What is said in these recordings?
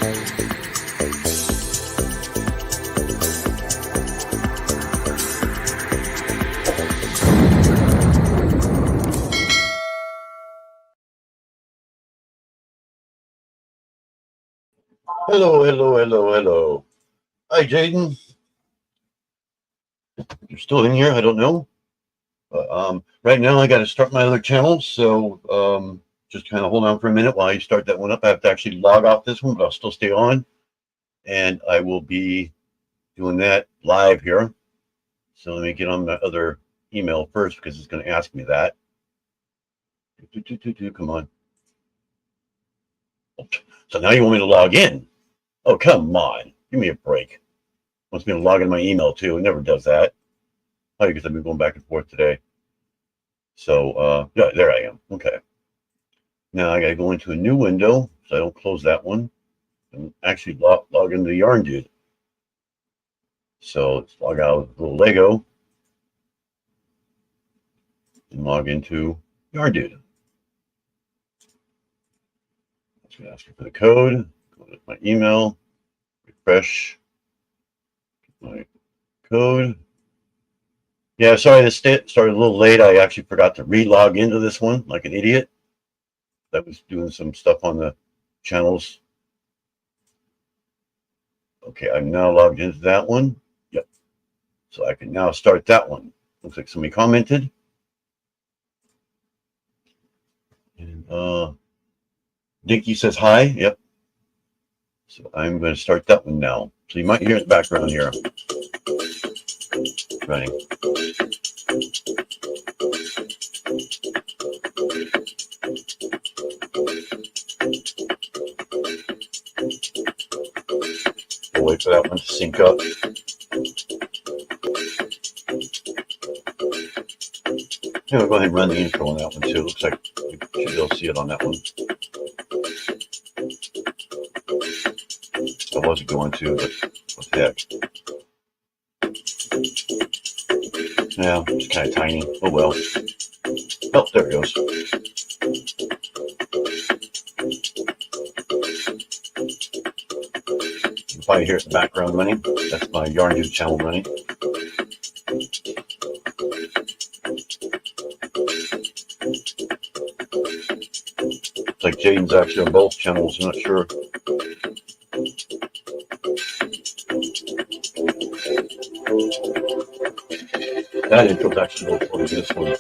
Hello, hello, hello, hello. Hi, Jaden. You're still in here? I don't know. But right now I got to start my other channel, so just kind of hold on for a minute while you start that one up. I have to actually log off this one, but I'll still stay on, and I will be doing that live here. So let me get on my other email first because it's going to ask me that. Come on. So now you want me to log in? Oh, come on. Give me a break. Wants me to log in my email too. It never does that. Oh, because I've been going back and forth today. So, yeah, there I am. Okay. Now I got to go into a new window so I don't close that one and actually log into the Yarn Dude. So let's log out of the little Lego and log into Yarn Dude. It's going to ask me for the code. Go to my email, refresh my code. Yeah, sorry, this started a little late. I actually forgot to re-log into this one like an idiot. I was doing some stuff on the channels. Okay, I'm now logged into that one. Yep. So I can now start that one. Looks like somebody commented. And Dinky says hi. Yep. So I'm going to start that one now. So you might hear in the background here. Running. We'll wait for that one to sync up. Yeah, we'll go ahead and run the intro on that one too. Looks like you should be able to see it on that one. I wasn't going to, but what the heck. Yeah, it's kind of tiny. Oh well. Oh, there it goes. You can probably hear it in the background running. That's my Yarn Dude channel running. It's like Jaden's actually on both channels. I'm not sure. That intro's actually recording this one.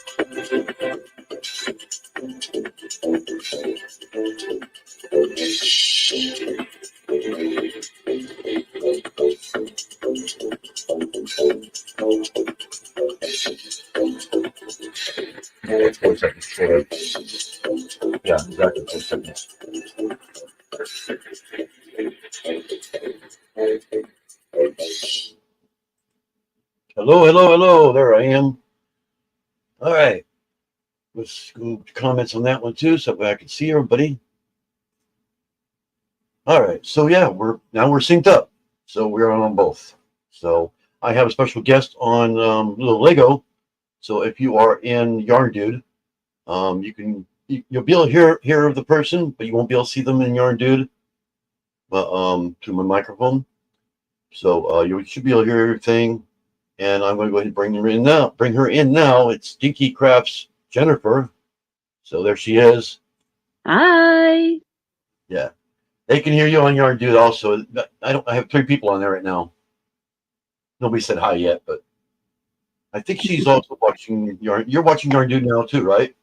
It's 4 seconds short. Yeah, exactly 4 seconds. Hello, hello, hello. There I am. All right. Let's go to comments on that one too, so I can see everybody. All right. So yeah, we're synced up. So we're on both. So I have a special guest on Little Lego. So if you are in Yarn Dude, you'll be able to hear the person, but you won't be able to see them in Yarn Dude. But through my microphone. So you should be able to hear everything. And I'm going to go ahead and bring her in now. It's DinkyKrafts Jennifer. So there she is. Hi. Yeah. They can hear you on Yarn Dude also. I have 3 people on there right now. Nobody said hi yet, but I think she's also watching you're watching Yarn Dude now too, right?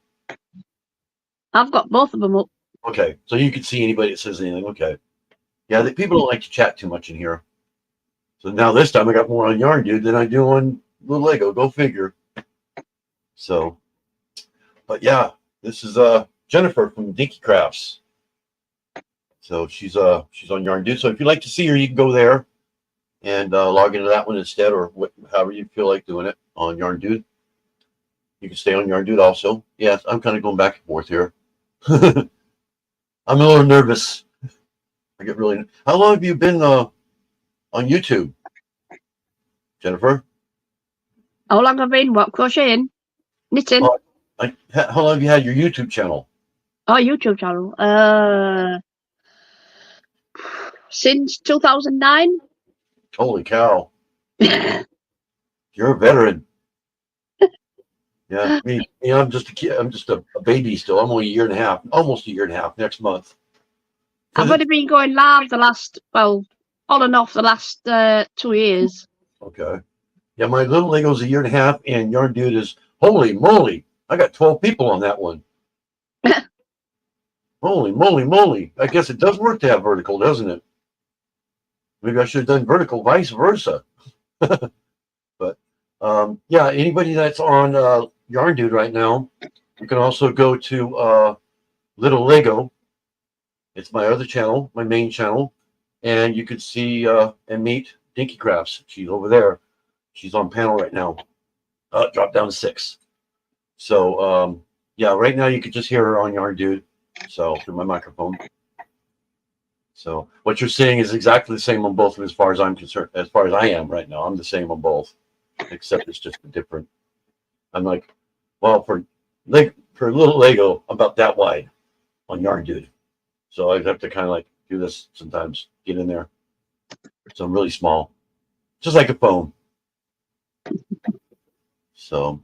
I've got both of them up. Okay. So you can see anybody that says anything. Okay. Yeah, people don't like to chat too much in here. So now this time I got more on Yarn Dude than I do on Little Lego. Go figure. So, but yeah, this is Jennifer from DinkyKrafts. So she's on Yarn Dude. So if you'd like to see her, you can go there and log into that one instead, or however you feel like doing it on Yarn Dude. You can stay on Yarn Dude also. Yes, I'm kind of going back and forth here. I'm a little nervous. I get really. How long have you been on YouTube, Jennifer? How long have I been? What, crocheting? Knitting? How long have you had your YouTube channel? Oh, YouTube channel. since 2009. Holy cow. You're a veteran. Yeah, me, I'm just a kid. I'm just a baby still. I'm only a year and a half, almost a year and a half next month. I've only been going live the last, well, on and off the last 2 years. Okay. Yeah, my little Lego's a year and a half, and Yarn Dude is, holy moly, I got 12 people on that one. Holy moly moly. I guess it does work to have vertical, doesn't it? Maybe I should have done vertical, vice versa. But yeah, anybody that's on Yarn Dude right now, you can also go to Little Lego. It's my other channel, my main channel, and you can see and meet DinkyKrafts. She's over there. She's on panel right now. Drop down to 6. So yeah, right now you can just hear her on Yarn Dude. So through my microphone. So what you're seeing is exactly the same on both, as far as I'm concerned. As far as I am right now, I'm the same on both, except it's just different. I'm like, well, for little Lego, about that wide on Yarn Dude. So I have to kind of like do this sometimes, get in there. So I'm really small, just like a phone. So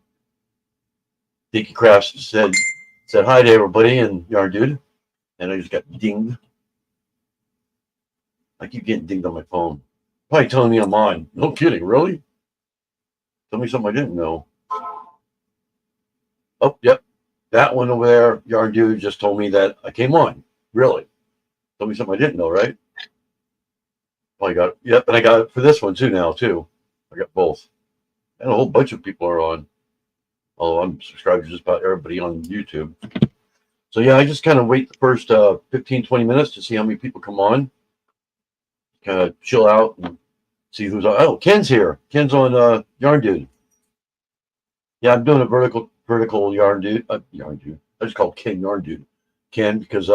DinkyKrafts said hi to everybody in Yarn Dude, and I just got dinged. I keep getting dinged on my phone. Probably telling me I'm on. No kidding, really? Tell me something I didn't know. Oh, yep. That one over there, Yarn Dude, just told me that I came on. Really? Tell me something I didn't know, right? Oh, I got it. Yep, and I got it for this one too now, too. I got both. And a whole bunch of people are on. Although I'm subscribed to just about everybody on YouTube. So yeah, I just kind of wait the first 15, 20 minutes to see how many people come on. Kind of chill out and see who's on. Oh, Ken's here. Ken's on Yarn Dude. Yeah, I'm doing a vertical Yarn Dude. Yarn Dude. I just call Ken Yarn Dude. Ken, because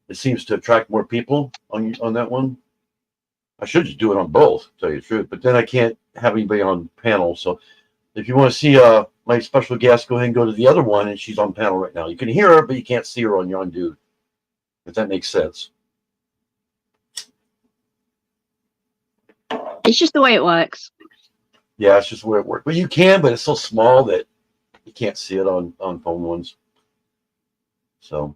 it seems to attract more people on that one. I should just do it on both, to tell you the truth. But then I can't have anybody on panel. So if you want to see my special guest, go ahead and go to the other one, and she's on panel right now. You can hear her, but you can't see her on Yarn Dude. If that makes sense. It's just the way it works. Yeah, it's just where it works. Well, you can, but it's so small that you can't see it on phone ones. So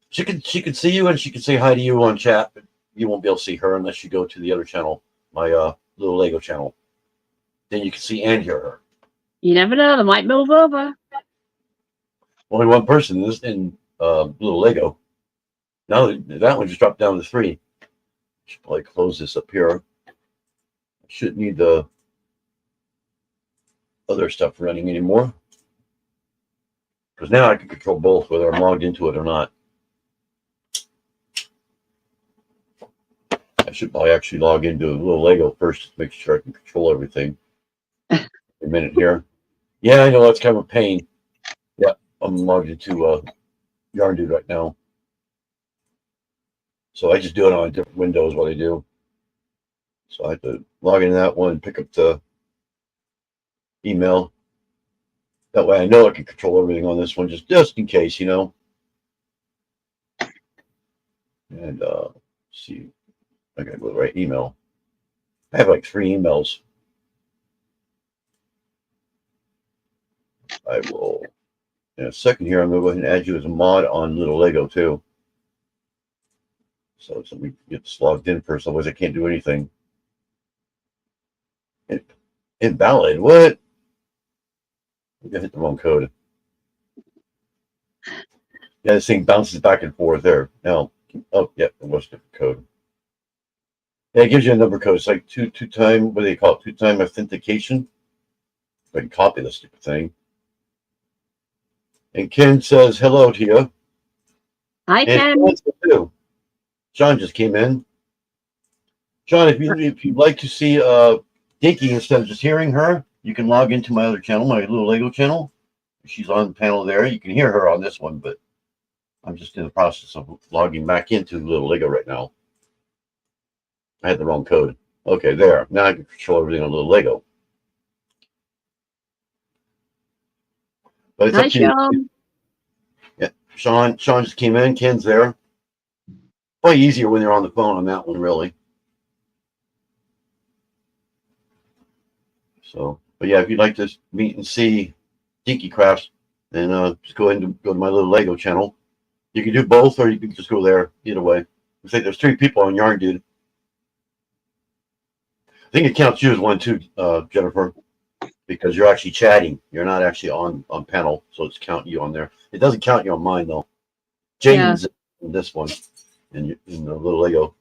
she can see you, and she can say hi to you on chat, but you won't be able to see her unless you go to the other channel, my Little Lego channel. Then you can see and hear her. You never know, they might move over. Only one person in Little Lego. Now that one just dropped down to 3. Should probably close this up here. I shouldn't need the other stuff running anymore, because now I can control both, whether I'm logged into it or not. I should probably actually log into Little Lego first to make sure I can control everything. A minute here. Yeah, I know that's kind of a pain. Yeah, I'm logged into Yarn Dude right now. So I just do it on a different window is what I do. So I have to log into that one and pick up the email. That way I know I can control everything on this one, just in case, you know. And see, I gotta go to the right email. I have like 3 emails. I will, in a second here, I'm gonna go ahead and add you as a mod on Little Lego too. So somebody gets logged in first, otherwise I can't do anything. Invalid, what? I hit the wrong code. Yeah, this thing bounces back and forth there. Now, oh, yeah, it was a different code. Yeah, it gives you a number code. It's like two-time, what do they call it? 2-time authentication. I can copy this stupid thing. And Ken says hello to you. Hi, Ken. John just came in. John, if you'd like to see Dinky instead of just hearing her, you can log into my other channel, my Little Lego channel. She's on the panel there. You can hear her on this one, but I'm just in the process of logging back into Little Lego right now. I had the wrong code. Okay, there. Now I can control everything on Little Lego. But it's Hi, up to you. Sean. Yeah, Sean just came in. Ken's there. Probably easier when they're on the phone on that one, really. So, but yeah, if you'd like to meet and see DinkyKrafts, then just go ahead and go to my little Lego channel. You can do both, or you can just go there. Either way, I say there's 3 people on Yarn Dude. I think it counts you as one too, Jennifer, because you're actually chatting. You're not actually on panel, so it's counting you on there. It doesn't count you on mine though. Jaden's in this one, in the little Lego,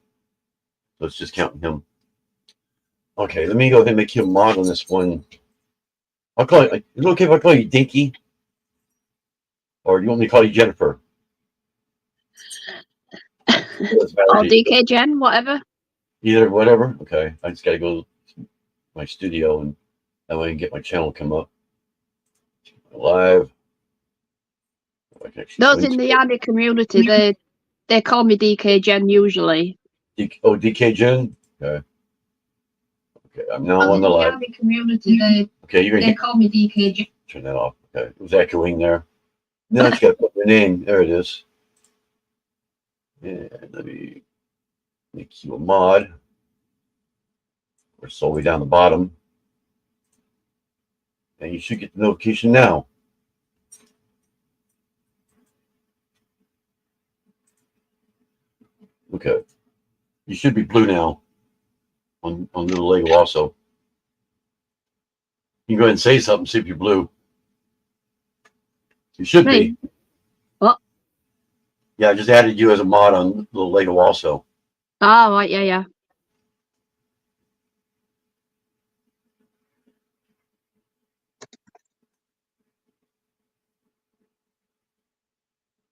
so it's just counting him. Okay, let me go ahead and make you a mod on this one. I'll call it. Is it okay if I call you Dinky? Or do you want me to call you Jennifer? Or DK Jen, whatever. Either, whatever. Okay, I just got to go to my studio and that way I can get my channel come up live. Those in the Yandy community, they call me DK Jen usually. Oh, DK Jen? Okay. Okay, I'm now on the live. Yandy community, they call me DK Jen. Turn that off. Okay, it was echoing there. Now I just got to put your name. There it is. And let me make you a mod. We're all the way down the bottom. And you should get the notification now. Okay. You should be blue now on little Lego also. You can go ahead and say something, see if you're blue. You should be. What? Yeah, I just added you as a mod on little Lego also. Oh, right, yeah.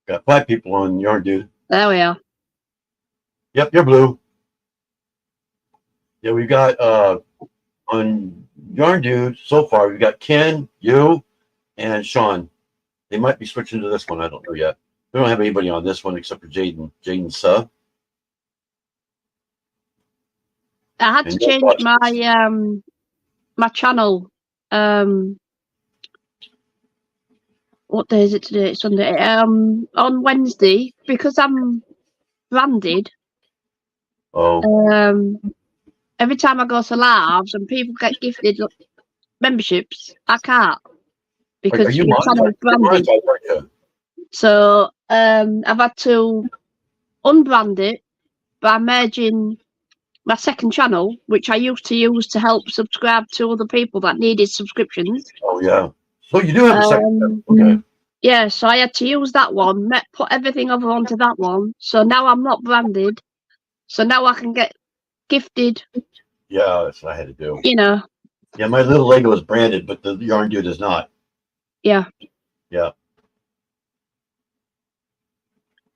Got 5 people on Yarn Dude. There we are. Yep, you're blue. Yeah, we've got on Yarn Dude so far, we've got Ken, you, and Sean. They might be switching to this one. I don't know yet. We don't have anybody on this one except for Jaden. Jaden's sub. I had to change my my channel. What day is it today? It's Sunday. On Wednesday, because I'm branded. Oh. Every time I go to lives and people get gifted memberships, I can't because my channel's branded. So I've had to unbrand it by merging my second channel, which I used to use to help subscribe to other people that needed subscriptions. Oh yeah. So you do have a second channel. Okay. Yeah, so I had to use that one, put everything over onto that one. So now I'm not branded. So now I can get gifted. Yeah, that's what I had to do. You know. Yeah, my little Lego is branded, but the Yarn Dude is not. Yeah. Yeah.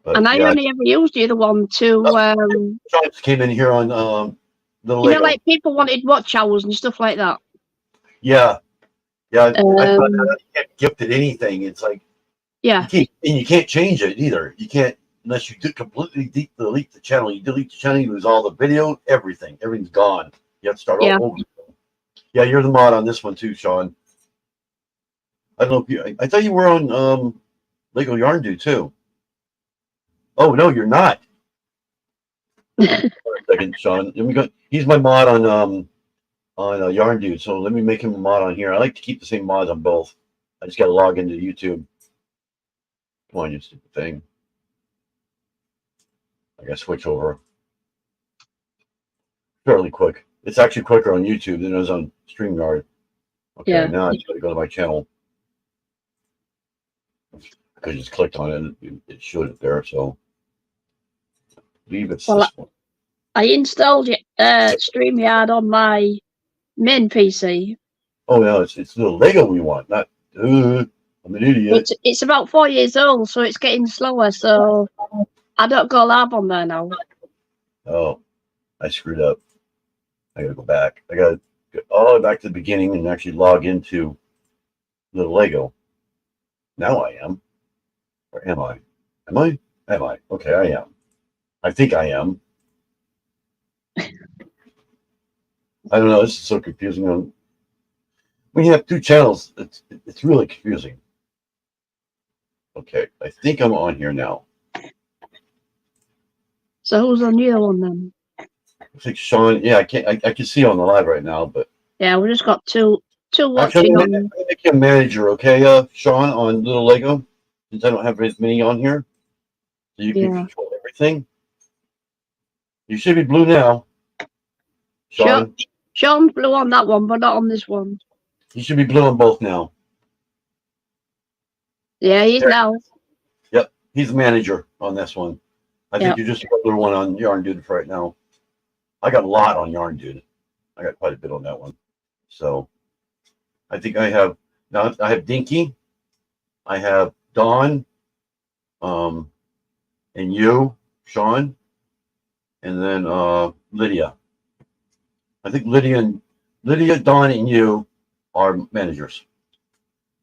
But, and I only ever used the other one to. Sean came in here on the Lego. You know, like people wanted watch hours and stuff like that. Yeah. Yeah. I thought you can't gift it anything. It's like. Yeah. You can't change it either. You can't unless you completely delete the channel. You delete the channel, you lose all the video, everything. Everything's gone. You have to start all over. Yeah, you're the mod on this one too, Sean. I don't know if you. I thought you were on Lego Yarn Dude too. Oh no, you're not. Wait a second, Sean. Let me go. He's my mod on Yarn Dude. So let me make him a mod on here. I like to keep the same mods on both. I just got to log into YouTube. Come on, you stupid thing. I got to switch over. Fairly quick. It's actually quicker on YouTube than it is on StreamYard. Okay, now I just got to go to my channel. I just clicked on it. It showed it there, so leave it. Well, I installed StreamYard on my main PC. Oh no, it's the Lego we want, not. I'm an idiot. It's about 4 years old, so it's getting slower. So I don't go live on there now. Oh, I screwed up. I gotta go back. I gotta go all the way back to the beginning and actually log into the Lego. Now I am. Or am I? Am I? Am I? Okay, I am. I think I am. I don't know. This is so confusing. When you have 2 channels, it's really confusing. Okay, I think I'm on here now. So who's on the other one then? I think Sean. Yeah, I can see on the live right now, but yeah, we just got two two Actually, watching I'm gonna make you a manager, okay, Sean, on Little Lego, since I don't have as many on here, so you can control everything. You should be blue now, Sean. Sean's blue on that one, but not on this one. You should be blue on both now. Yeah, he's now. Yep, he's the manager on this one. I think you're just a blue one on Yarn Dude for right now. I got a lot on Yarn Dude. I got quite a bit on that one. So I think I have now. I have Dinky, I have Dawn, and you, Sean, and then Lydia. I think Lydia, Dawn, and you are managers.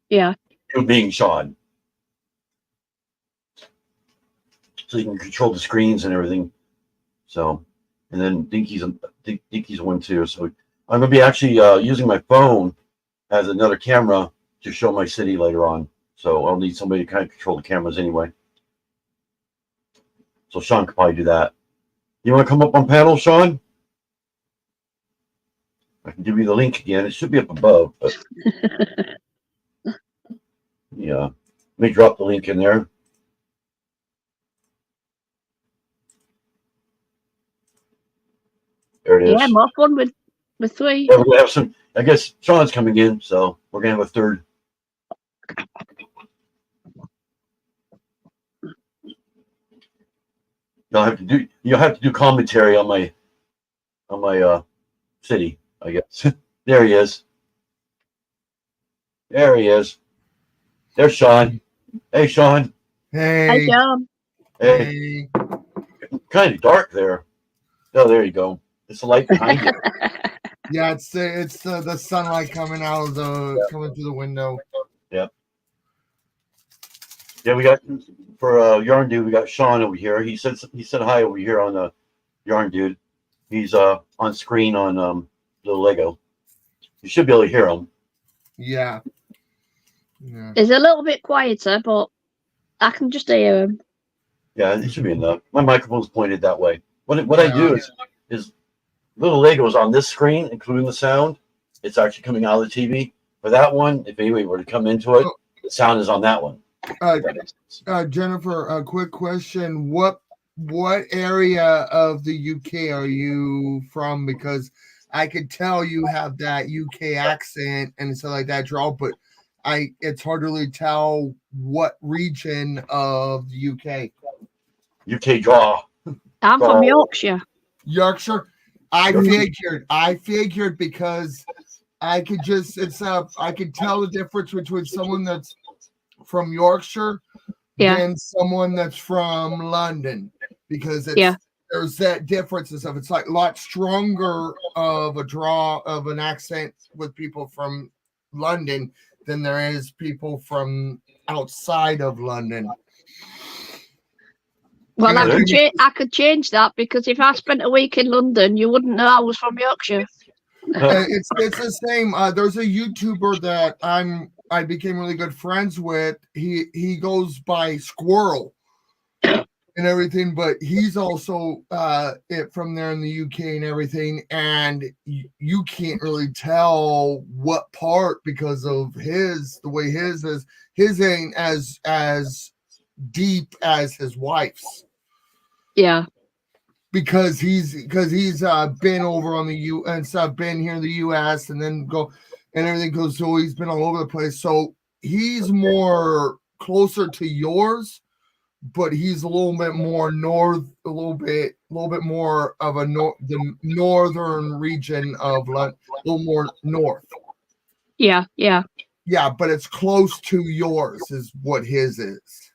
Yeah. You being Sean. So you can control the screens and everything. So, and then Dinky's one too. So I'm gonna be actually using my phone as another camera to show my city later on. So I'll need somebody to kind of control the cameras anyway. So Sean could probably do that. You want to come up on panel, Sean? I can give you the link again. It should be up above, but yeah. Let me drop the link in there. There it is. Yeah, more fun with three. Yeah, we're gonna have some. I guess Sean's coming in, so we're gonna have a third. You'll have to do commentary on my city, I guess. There he is. There he is. There's Sean. Hey, Sean. Hey. Hi, Sean. Hey. Kind of dark there. Oh, there you go. It's the light behind you. Yeah, it's the sunlight coming out of coming through the window. Yep. Yeah, we got for Yarn Dude. We got Sean over here. He said hi over here on the Yarn Dude. He's on screen on Little Lego. You should be able to hear him. Yeah. It's a little bit quieter, but I can just hear him. Yeah, it should be enough. My microphone's pointed that way. What I do is Little Lego is on this screen, including the sound. It's actually coming out of the TV. For that one, if anybody were to come into it, the sound is on that one. Jennifer, a quick question: What area of the UK are you from? Because I could tell you have that UK accent and stuff like that draw, but it's hard to really tell what region of the UK. UK draw. I'm from Yorkshire. Yorkshire. I figured because I could I could tell the difference between someone that's from Yorkshire and someone that's from London, because there's that difference and stuff. It's like a lot stronger of a draw of an accent with people from London than there is people from outside of London. Well, I could change that, because if I spent a week in London, you wouldn't know I was from Yorkshire. It's the same. There's a YouTuber that I became really good friends with. He goes by Squirrel and everything, but he's also from there in the UK and everything. And you can't really tell what part because of the way his is. His ain't as deep as his wife's. Yeah. Because he's been over on the U and stuff, been here in the US and then everything goes, so he's been all over the place. So he's more closer to yours, but he's a little bit more north, a little bit more of the northern region of London, a little more north. Yeah. Yeah, but it's close to yours is what his is.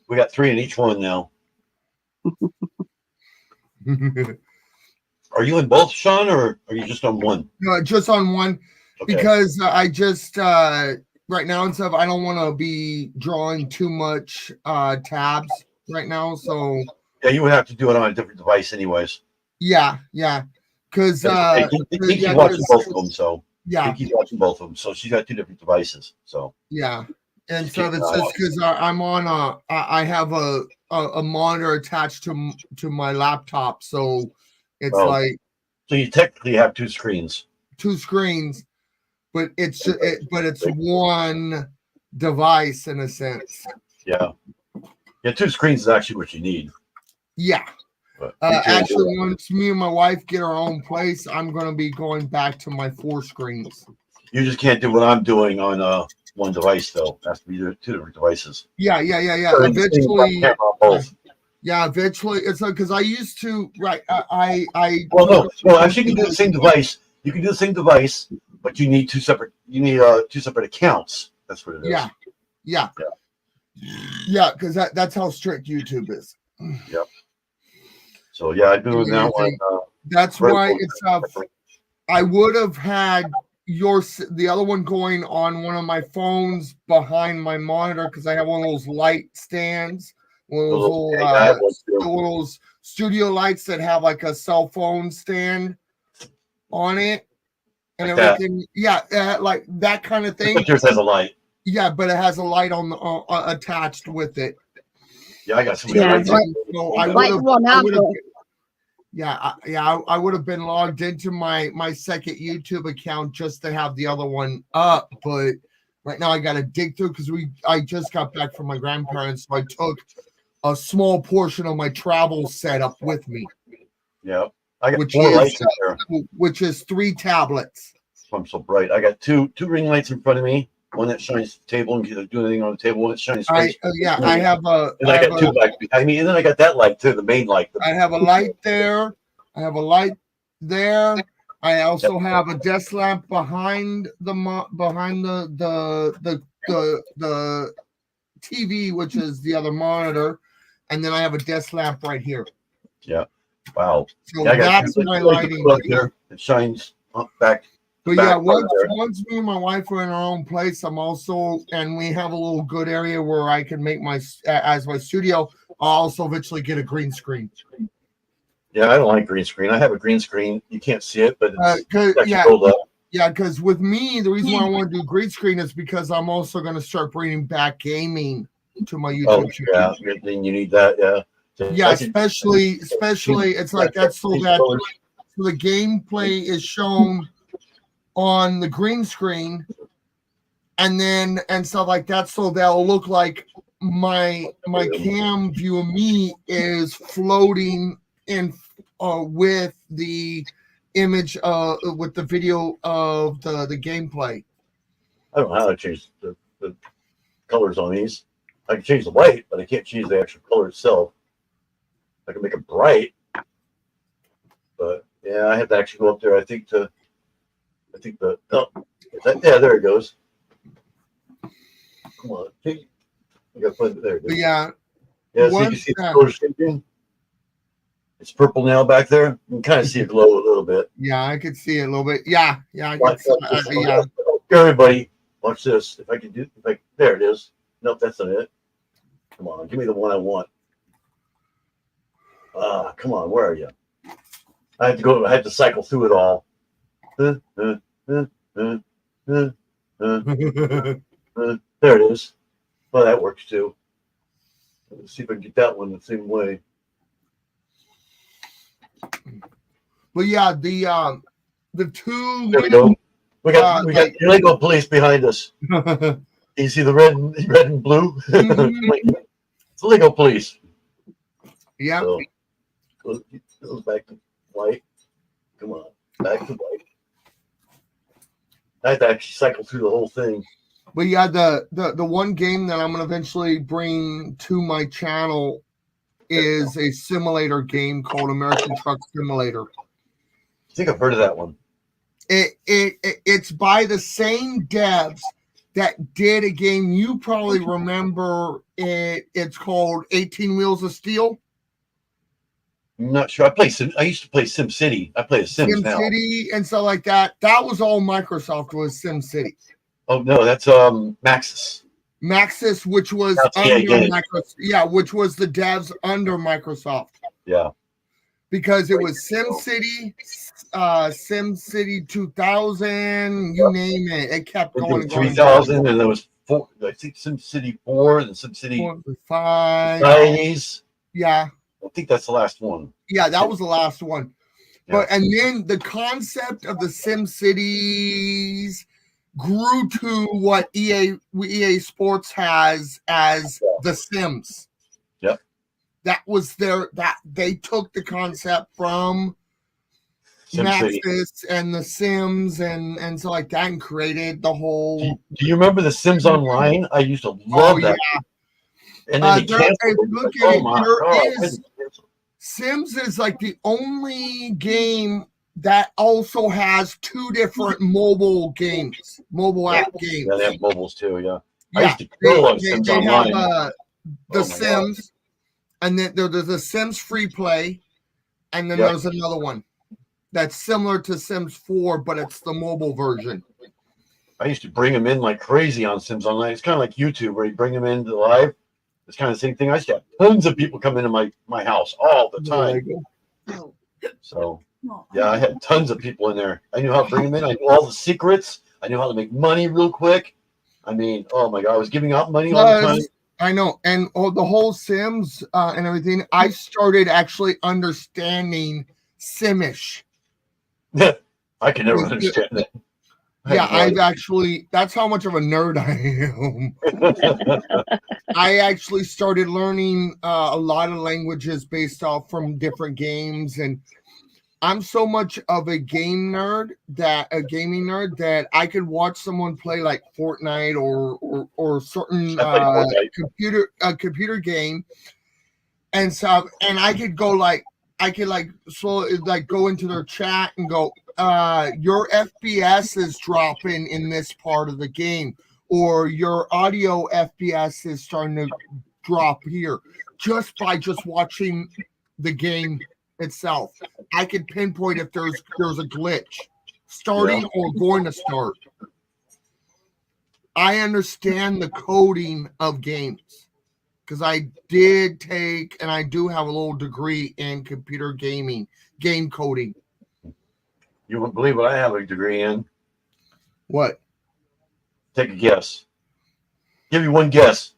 We got 3 in each one now. Are you in both, Sean, or are you just on one? No, just on one. Okay. Because I just right now and stuff, I don't want to be drawing too much tabs right now. So you would have to do it on a different device, anyways. Yeah. Because Dinky's watching both of them, so Dinky's watching both of them, so she's got 2 different devices. So and so it's just because I'm on I have a monitor attached to my laptop, so it's so you technically have 2 screens. 2 screens, but it's one device in a sense. Yeah. Yeah, 2 screens is actually what you need. Yeah. But actually, once me and my wife get our own place, I'm going to be going back to my 4 screens. You just can't do what I'm doing on one device, though. It has to be 2 different devices. Yeah. So eventually, both. yeah. Eventually, it's like because I used to Well, no. Actually, you can do the same device. You can do the same device, but you need 2 separate. You need 2 separate accounts. That's what it is. Yeah. Because that's how strict YouTube is. Yep. So yeah, I'm doing that one. That's why it's I would have had the other one going on one of my phones behind my monitor because I have one of those light stands, one of those little studio lights that have like a cell phone stand on it and like everything. Yeah, like that kind of thing. But yours has a light. Yeah, but it has a light on the attached with it. Yeah, I got some lights. So I would have been logged into my second YouTube account just to have the other one up, but right now I got to dig through because I just got back from my grandparents, so I took a small portion of my travel setup with me. Yeah, I got 4 lights in there, which is 3 tablets. I'm so bright. I got two ring lights in front of me. One that shines the table and can do anything on the table. One that shines. I have a. And I got 2 lights behind me, and then I got that light too, the main light. I have a light there. I have a light there. I also have a desk lamp behind the TV, which is the other monitor, and then I have a desk lamp right here. Yeah. Wow. So that's my lighting up there. It shines up back. But yeah, once me and my wife are in our own place, and we have a little good area where I can make my studio. I'll also eventually get a green screen. Yeah, I don't like green screen. I have a green screen. You can't see it, but it's rolled up. Yeah, because with me, the reason why I want to do green screen is because I'm also going to start bringing back gaming to my YouTube channel. Yeah, then you need that. Yeah. Yeah, especially it's like that's so that the gameplay is shown on the green screen and stuff like that, so that'll look like my cam view of me is floating in with the image with the video of the gameplay. I don't know how to change the colors on these. I can change the white, but I can't change the actual color itself. I can make it bright, but yeah, I have to actually go up there. There it goes. Come on, I got to put it there. Yeah. Yeah, so you can see the color changing. It's purple now back there. You can kind of see it glow a little bit. Yeah, I can see it a little bit. Yeah. Everybody, watch this. There it is. Nope, that's not it. Come on, give me the one I want. Come on, where are you? I had to cycle through it all. There it is. Well, that works too. Let's see if I can get that one the same way. But yeah, the 2. There we go. We got Lego police behind us. You see the red and blue? It's Lego police. Yeah. So, goes back to white. Come on, back to white. I have to actually cycle through the whole thing. But yeah, the one game that I'm gonna eventually bring to my channel is a simulator game called American Truck Simulator. I think I've heard of that one. It's by the same devs that did a game you probably remember. It's called 18 Wheels of Steel. I'm not sure. I used to play SimCity. I play Sims now. SimCity and stuff like that. That was all Microsoft was SimCity. Oh no, that's Maxis. Maxis, which was under Microsoft. Yeah, which was the devs under Microsoft. Yeah. Because it was SimCity, SimCity 2000, you name it. It kept going. 3000, and there was 4. I think SimCity 4 and SimCity 5. Yeah. I think that's the last one. Yeah, that was the last one. Yeah. And then the concept of the SimCities grew to what EA Sports has as The Sims. Yep. That was that they took the concept from Maxis and The Sims and so like that and created the whole. Do you remember The Sims Online? I used to love that. Yeah. And then Sims is like the only game that also has 2 different mobile games, mobile app games. Yeah, they have mobiles too. Yeah. I Yeah, used to kill on Sims Online. have The Sims, and then there's a Sims Free Play, and then there's another one that's similar to Sims 4, but it's the mobile version. I used to bring them in like crazy on Sims Online. It's kind of like YouTube where you bring them into live. It's kind of the same thing. I used to have tons of people come into my house all the time. So, yeah, I had tons of people in there. I knew how to bring them in. I knew all the secrets. I knew how to make money real quick. I mean, oh my God, I was giving out money all the time. I know. And the whole Sims and everything, I started actually understanding Simish. Yeah, I can never understand that. Yeah, that's how much of a nerd I am. I actually started learning a lot of languages based off from different games. And I'm so much of a gaming nerd that I could watch someone play like Fortnite or certain computer game and stuff. And I could go go into their chat and go, your FPS is dropping in this part of the game, or your audio FPS is starting to drop here, just by watching the game itself. I could pinpoint if there's a glitch starting or going to start. I understand the coding of games because I did take, and I do have a little degree in computer gaming, game coding. You won't believe what I have a degree in. What? Take a guess. Give you one guess.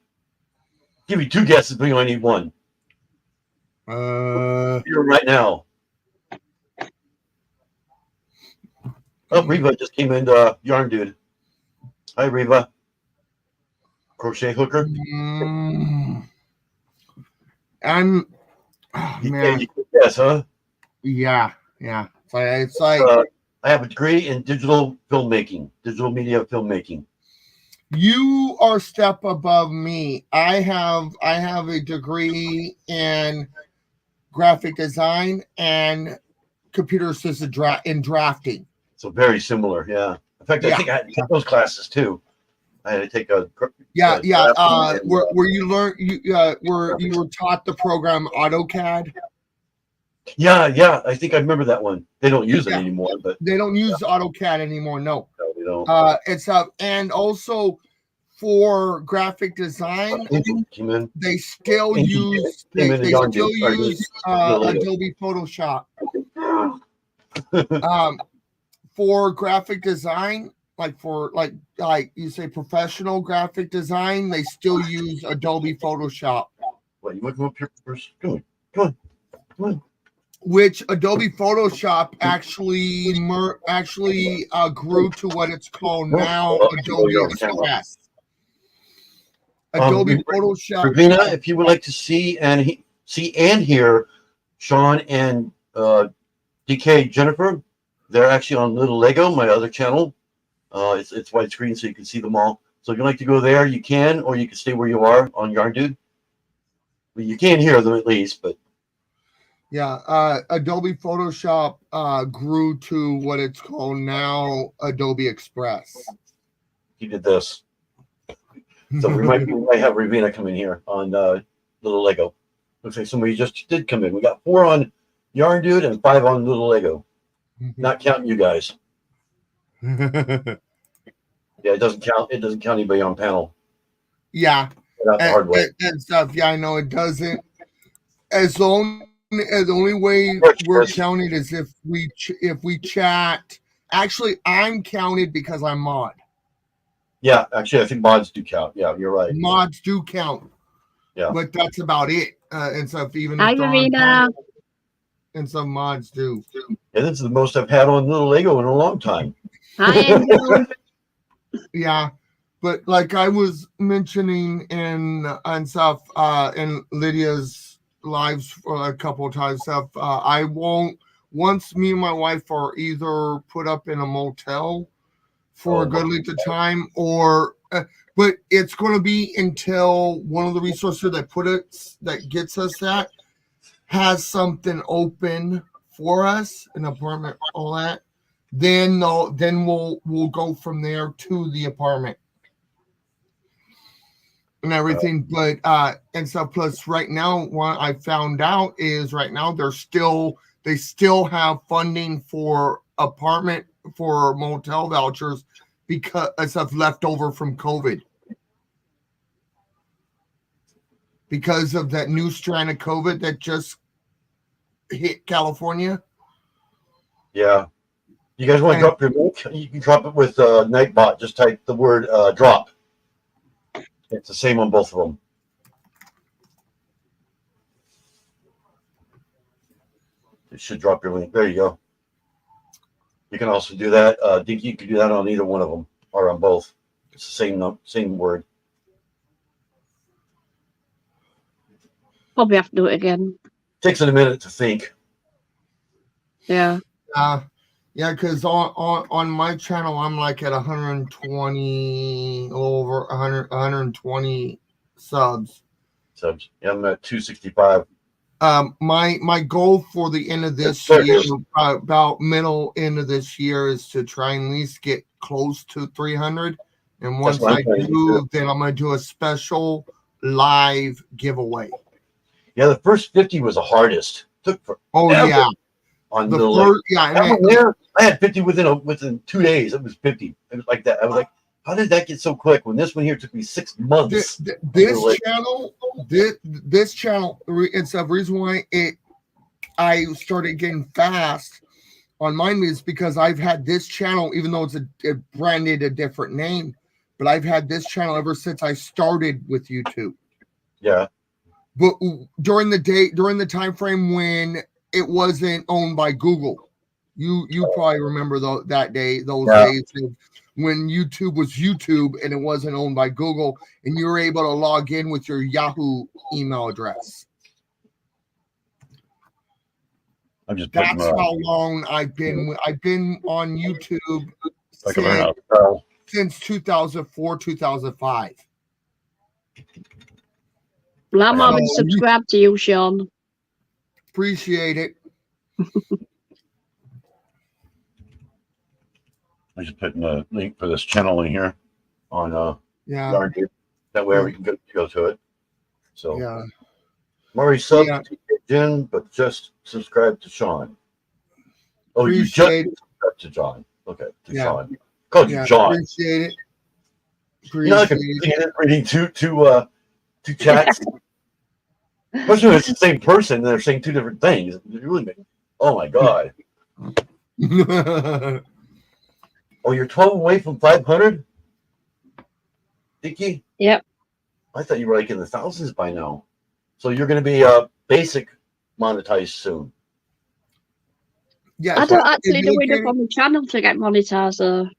Give you 2 guesses, but you only need one. You're right now. Oh, Reva just came into Yarn Dude. Hi, Reva. Crochet hooker. Man. You could guess, huh? Yeah. It's like I have a degree in digital filmmaking, digital media filmmaking. You are a step above me. I have a degree in graphic design and computer assisted drafting. So very similar, yeah. In fact, I think I had to take those classes too. I had to take a where you learn where you were taught the program AutoCAD. Yeah. I think I remember that one. They don't use it anymore, but they don't use AutoCAD anymore. No, they don't. It's and also for graphic design, they still use Adobe Photoshop. For graphic design, like you say, professional graphic design, they still use Adobe Photoshop. What, you want to go up here first? Come on. Which Adobe Photoshop actually grew to what it's called now, Adobe Express. Adobe Photoshop. Ravina, if you would like to see and hear Sean and DK Jennifer, they're actually on Little Lego, my other channel. It's widescreen, so you can see them all. So if you'd like to go there, you can, or you can stay where you are on Yarn Dude. Well, you can hear them at least, but. Yeah, Adobe Photoshop grew to what it's called now, Adobe Express. He did this. So we might have Ravina come in here on Little Lego. Looks like somebody just did come in. We got 4 on Yarn Dude and 5 on Little Lego. Not counting you guys. Yeah, it doesn't count. It doesn't count anybody on panel. Yeah. And stuff. Yeah, I know it doesn't. The only way we're counted is if we chat. Actually, I'm counted because I'm mod. Yeah, actually, I think mods do count. Yeah, you're right. Mods do count. Yeah, but that's about it. And stuff. Even and some mods do. Yeah, this is the most I've had on Little Lego in a long time. Hi, Andrew. Yeah, but like I was mentioning in and stuff in Lydia's lives a couple of times stuff, I won't once me and my wife are either put up in a motel for a good length of time or but it's going to be until one of the resources that gets us that has something open for us, an apartment, all that. Then we'll go from there to the apartment and everything. But and so plus right now what I found out is right now they still have funding for apartment for motel vouchers because stuff left over from COVID. Because of that new strand of COVID that just hit California. Yeah. You guys want to drop your link? You can drop it with Nightbot. Just type the word drop. It's the same on both of them. It should drop your link. There you go. You can also do that. Dinky, you can do that on either one of them or on both. It's the same word. Probably have to do it again. Takes it a minute to think. Yeah. Yeah, because on my channel I'm like at 120 over 120 subs. Yeah, I'm at 265. My goal for the end of this year, about middle end of this year, is to try and at least get close to 300. And once I do, then I'm going to do a special live giveaway. Yeah, the first 50 was the hardest. Took forever. Oh yeah. On the first, I had 50 within 2 days. It was 50. It was like that. I was like, how did that get so quick? When this one here took me 6 months. This channel, it's the reason why I started getting fast on mine is because I've had this channel, even though it's a branded a different name, but I've had this channel ever since I started with YouTube. Yeah. But during the time frame when it wasn't owned by Google, you probably remember those days when YouTube was YouTube and it wasn't owned by Google, and you were able to log in with your Yahoo email address. That's how long I've been on YouTube since 2004, 2005. Well, I'm already subscribed to you, Sean. Appreciate it. I'm just putting a link for this channel in here on Yarn. That way we can go to it. So yeah. I'm already subbed to Jen, but just subscribe to Sean. Oh, you just subscribed to John. Okay, to Sean. Called you John. Appreciate it. You're not reading two chats. Especially when it's the same person and they're saying two different things. Oh my god. Oh, you're 12 away from 500? Dinky? Yep. I thought you were like in the thousands by now. So you're going to be basic monetized soon. Yeah. I don't actually do enough on the channel to get monetized.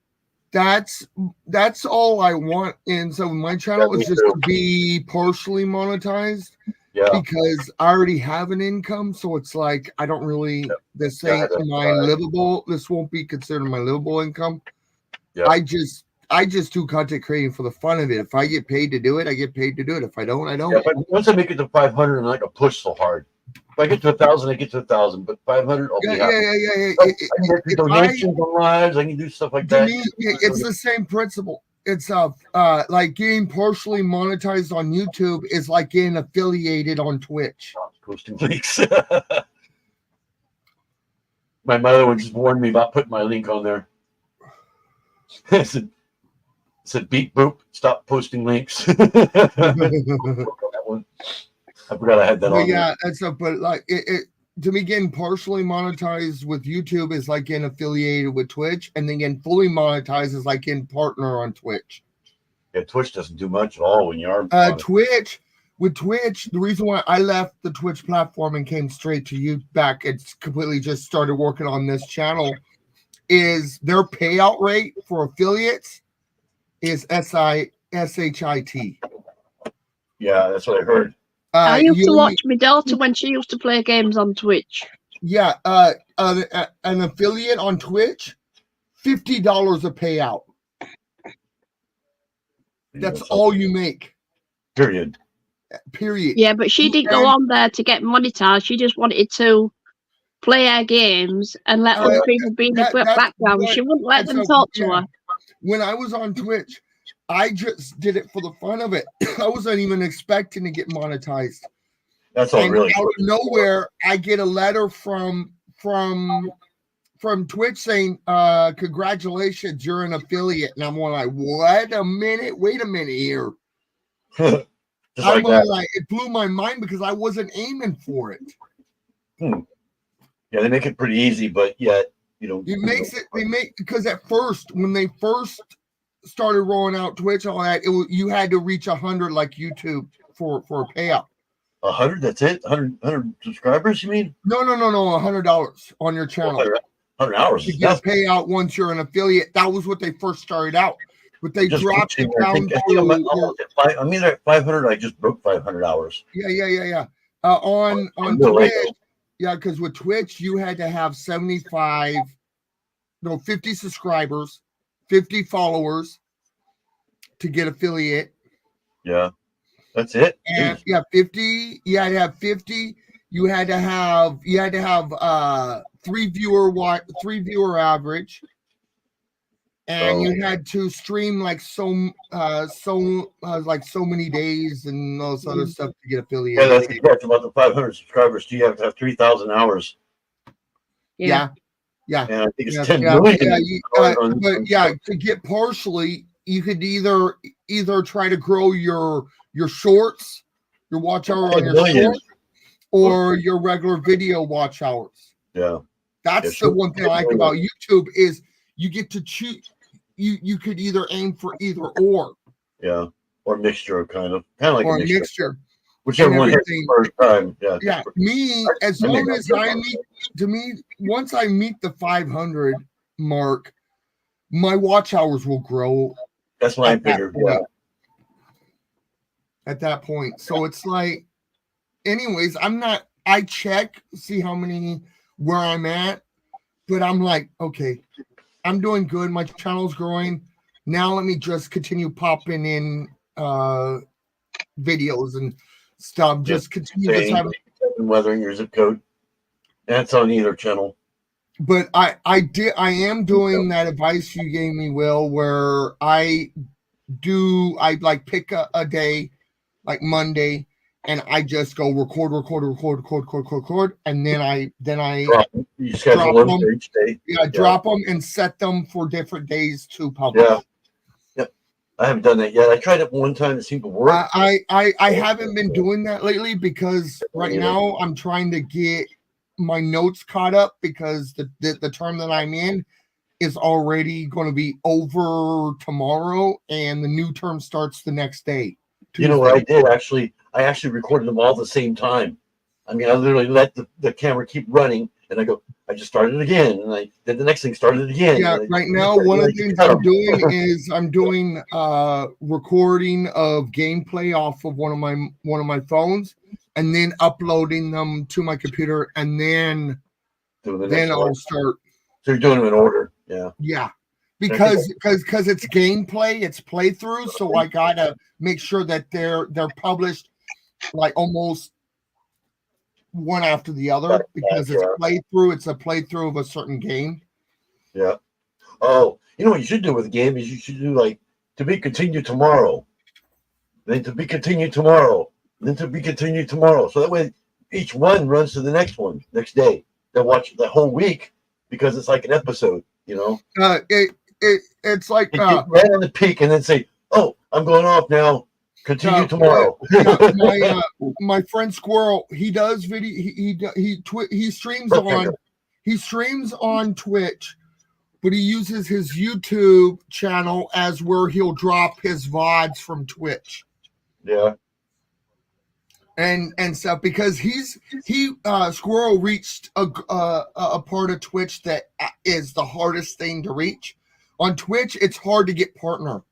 That's all I want. And so my channel is just to be partially monetized. Yeah. Because I already have an income, so it's like I don't really. This ain't my livable. This won't be considered my livable income. Yeah. I just do content creating for the fun of it. If I get paid to do it, I get paid to do it. If I don't, I don't. Yeah, but once I make it to 500, I'm not gonna push so hard. If I get to 1,000, I get to 1,000. But 500, I'll be happy. I can do donations on lives. I can do stuff like that. To me, it's the same principle. It's like getting partially monetized on YouTube is like getting affiliated on Twitch. Posting links. My mother once just warned me about putting my link on there. I said beep boop, stop posting links. I forgot I had that on. Yeah, that's but like it to me, getting partially monetized with YouTube is like getting affiliated with Twitch, and then getting fully monetized is like getting partner on Twitch. Yeah, Twitch doesn't do much at all when you are Twitch. With Twitch, the reason why I left the Twitch platform and came straight to you back, it's completely just started working on this channel, is their payout rate for affiliates is SISHIT. Yeah, that's what I heard. I used to watch my daughter when she used to play games on Twitch. Yeah, an affiliate on Twitch, $50 a payout. That's all you make. Period. Yeah, but she didn't go on there to get monetized. She just wanted to play her games and let other people be in the background. She wouldn't let them talk to her. When I was on Twitch, I just did it for the fun of it. I wasn't even expecting to get monetized. That's all really. Out of nowhere, I get a letter from Twitch saying, "Congratulations, you're an affiliate." And I'm like, "What? A minute? Wait a minute here." It blew my mind because I wasn't aiming for it. Yeah, they make it pretty easy, but yet because at first, when they first started rolling out Twitch, all that, you had to reach 100 like YouTube for a payout. 100? That's it? 100 subscribers? You mean? No, $100 on your channel. 100 hours. You get a payout once you're an affiliate. That was what they first started out, but they dropped it down to. I'm either at 500. I just broke 500 hours. Yeah. On Twitch, because with Twitch you had to have 50 subscribers, 50 followers to get affiliate. Yeah, that's it. And 50. You had to have 50. You had to have 3 viewer average, and you had to stream like so many days and all this other stuff to get affiliated. Yeah, that's correct. About the 500 subscribers, you have to have 3,000 hours. Yeah. And I think it's 10 million. To get partially, you could either try to grow your shorts, your watch hour on your shorts, or your regular video watch hours. Yeah. That's the one thing I like about YouTube is you get to choose. You could either aim for either or. Yeah. Or mixture, kind of like or a mixture. Whichever one hits the first time. Yeah. Me, as long as once I meet the 500 mark, my watch hours will grow. That's what I figured. Yeah. At that point. So it's like, anyways, I check, see where I'm at, but I'm like, okay, I'm doing good. My channel's growing. Now let me just continue popping in videos and stuff. Just continue just having weathering your zip code. That's on either channel. But I am doing that advice you gave me, Will, where I like pick a day, like Monday, and I just go record, and then I drop them each day. Drop them and set them for different days to publish. Yep. I haven't done that yet. I tried it one time. It seemed to work. I haven't been doing that lately because right now I'm trying to get my notes caught up because the term that I'm in is already going to be over tomorrow, and the new term starts the next day. Tuesday. You know what I did actually? I actually recorded them all at the same time. I mean, I literally let the camera keep running, and I just started it again, and I did the next thing, started it again. Yeah, right now one of the things I'm doing is I'm doing recording of gameplay off of one of my phones, and then uploading them to my computer, and then I'll start. So you're doing them in order, yeah. Yeah, because it's gameplay, it's playthrough, so I gotta make sure that they're published like almost one after the other because it's playthrough. It's a playthrough of a certain game. Yeah. Oh, you know what you should do with a game is you should do like to be continued tomorrow, then to be continued tomorrow, then to be continued tomorrow. So that way each one runs to the next one next day. They'll watch the whole week because it's like an episode, you know. It's like right on the peak and then say, "Oh, I'm going off now. Continue tomorrow." My friend Squirrel, he does video. He streams on Twitch, but he uses his YouTube channel as where he'll drop his VODs from Twitch. Yeah. And stuff because Squirrel reached a part of Twitch that is the hardest thing to reach. On Twitch, it's hard to get partner.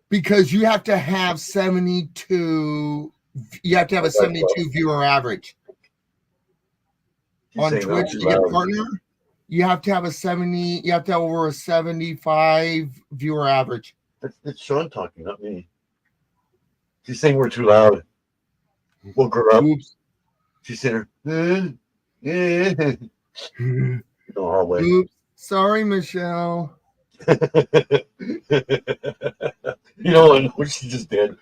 because you have to have 72. You have to have a 72 viewer average on Twitch to get partner. You have to have a 70. You have to have over a 75 viewer average. It's Sean talking, not me. She's saying we're too loud. Woke her up. Oops. She's sitting there. In the hallway. Oops. Sorry, Michelle. You know what she just did.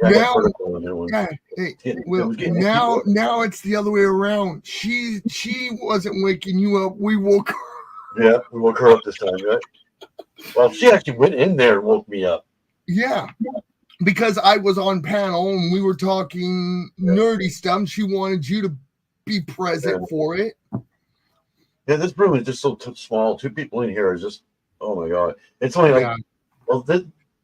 Now it's the other way around. She wasn't waking you up. We woke her. Yeah, we woke her up this time, right? Well, she actually went in there and woke me up. Yeah, because I was on panel and we were talking nerdy stuff. She wanted you to be present for it. Yeah, this room is just so small. 2 people in here is just, oh my god. It's only like, well,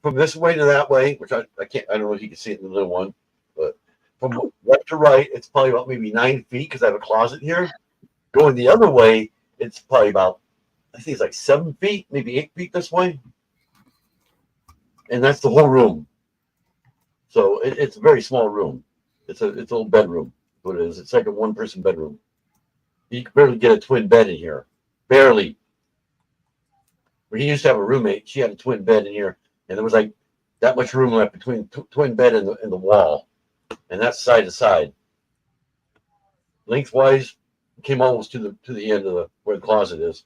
from this way to that way, which I can't, I don't know if you can see it in the little one, but from left to right, it's probably about maybe 9 feet because I have a closet here. Going the other way, it's probably about, I think it's like 7 feet, maybe 8 feet this way. And that's the whole room. So it's a very small room. It's a little bedroom. What it is, it's like a 1-person bedroom. You can barely get a twin bed in here. Barely. We used to have a roommate. She had a twin bed in here, and there was like that much room left between twin bed and the wall, and that's side to side. Lengthwise, came almost to the end of where the closet is.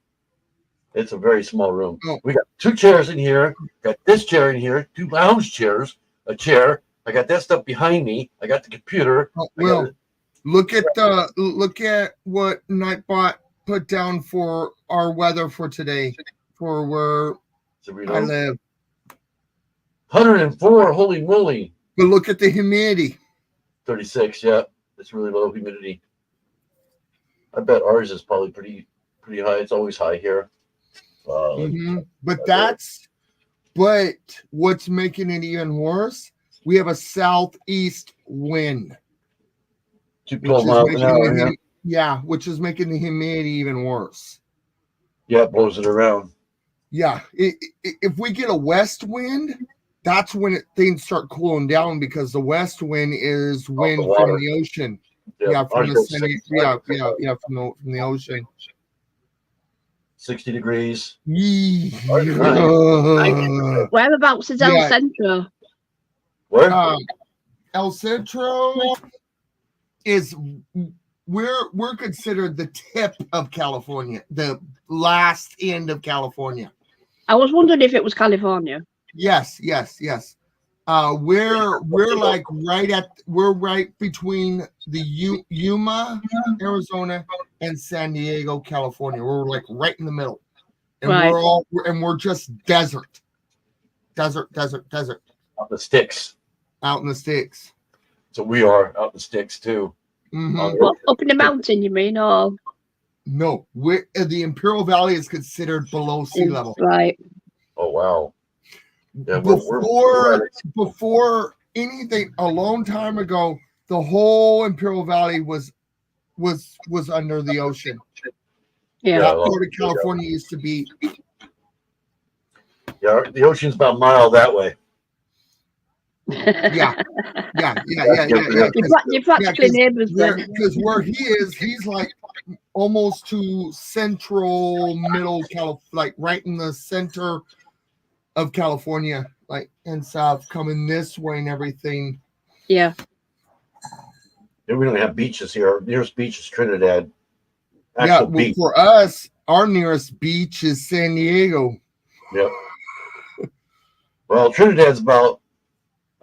It's a very small room. Oh. We got 2 chairs in here. Got this chair in here. 2 lounge chairs. A chair. I got that stuff behind me. I got the computer. Well, look at what Nightbot put down for our weather for today, for where I live. 104. Holy moly! But look at the humidity. 36. Yeah, it's really low humidity. I bet ours is probably pretty high. It's always high here. But what's making it even worse? We have a southeast wind. 12 miles an hour. Yeah, which is making the humidity even worse. Yeah, it blows it around. Yeah, if we get a west wind, that's when things start cooling down because the west wind is wind from the ocean. Yeah, from the ocean. 60 degrees. Whereabouts is El Centro? Where? El Centro is we're considered the tip of California, the last end of California. I was wondering if it was California. Yes. We're like we're right between the Yuma, Arizona, and San Diego, California. We're like right in the middle, and we're just desert. Out in the sticks. So we are out in the sticks too. Well, up in the mountain, you mean? Or no, the Imperial Valley is considered below sea level. Right. Oh wow. Yeah, before anything, a long time ago, the whole Imperial Valley was under the ocean. Yeah. That part of California used to be. Yeah, the ocean's about a mile that way. Yeah. You're practically neighbors then. Because where he is, he's like almost to central middle California, like right in the center of California, like and south, coming this way and everything. Yeah. We don't have beaches here. Our nearest beach is Trinidad. Well, for us, our nearest beach is San Diego. Yep. Well, Trinidad's about,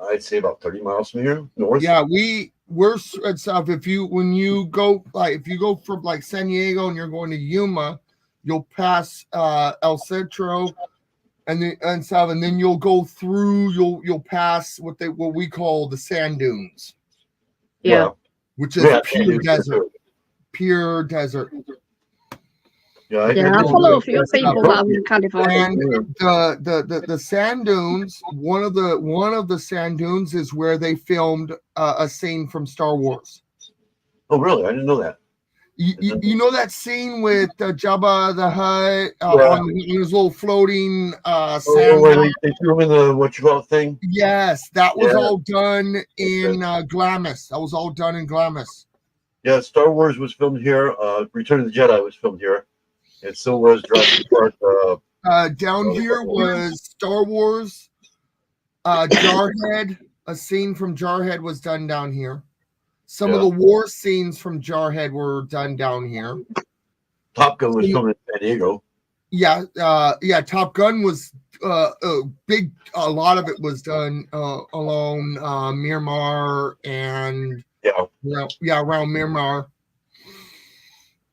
I'd say, about 30 miles from here, north. Yeah, we're at south. If you go from like San Diego and you're going to Yuma, you'll pass El Centro and south, and then you'll go through. You'll pass what we call the sand dunes. Yeah, which is pure desert. Pure desert. Yeah, I follow a few people that are in California. And the sand dunes, one of the sand dunes is where they filmed a scene from Star Wars. Oh, really? I didn't know that. You know that scene with Jabba the Hutt on his little floating sand? Where they threw him in the what you call it thing? Yes, that was all done in Glamis. That was all done in Glamis. Yeah, Star Wars was filmed here. Return of the Jedi was filmed here, and so was Jurassic Park. Down here was Star Wars. Jarhead, a scene from Jarhead was done down here. Some of the war scenes from Jarhead were done down here. Top Gun was filmed in San Diego. Yeah, Top Gun was big. A lot of it was done along Miramar and around Miramar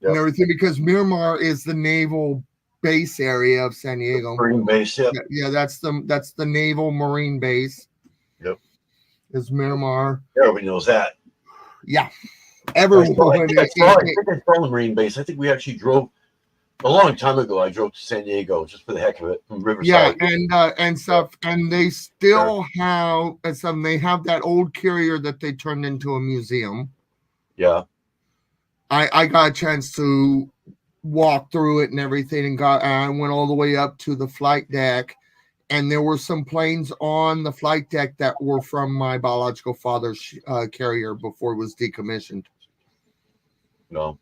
and everything, because Miramar is the naval base area of San Diego. Marine base, yeah, that's the naval marine base. Yep, is Miramar. Everybody knows that. Yeah, everyone. I think I saw the marine base. I think we actually drove a long time ago. I drove to San Diego just for the heck of it from Riverside. Yeah, and stuff, and they still have some. They have that old carrier that they turned into a museum. Yeah, I got a chance to walk through it and everything, and I went all the way up to the flight deck, and there were some planes on the flight deck that were from my biological father's carrier before it was decommissioned. No.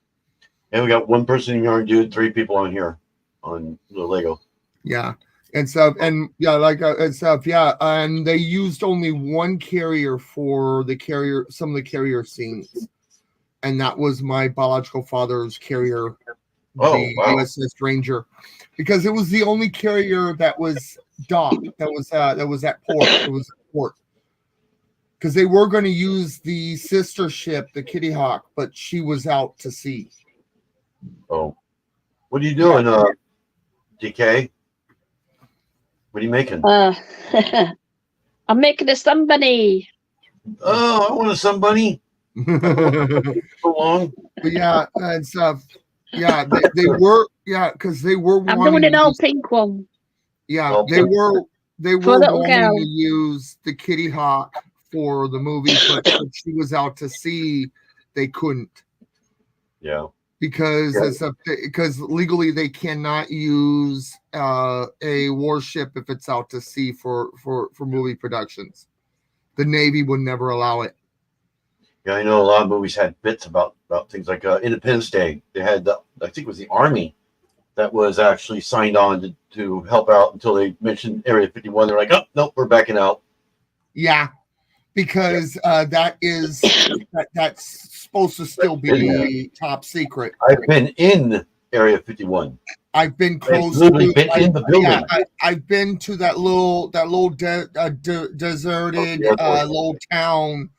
And we got one person in Yarn Dude, 3 people on here on the Lego. Yeah. And stuff. And and stuff. Yeah. And they used only one carrier for some of the carrier scenes. And that was my biological father's carrier, the USS Ranger, because it was the only carrier that was docked, that was at port. It was at port. Because they were going to use the sister ship, the Kitty Hawk, but she was out to sea. Oh, what are you doing, DK? What are you making? I'm making a sun bunny. Oh, I want a sun bunny. So long. But yeah, and stuff. Yeah, they were. Yeah, because they were. I'm doing an old pink one. Yeah, they were. They were wanting to use the Kitty Hawk for the movie, but she was out to sea. They couldn't. Yeah. Because legally they cannot use a warship if it's out to sea for movie productions. The Navy would never allow it. Yeah, I know a lot of movies had bits about things like Independence Day. They had I think it was the Army that was actually signed on to help out until they mentioned Area 51. They're like, oh nope, we're backing out. Yeah, because that's supposed to still be top secret. I've been in Area 51. I've been close. Been in the building. Yeah, I've been to that little deserted little town,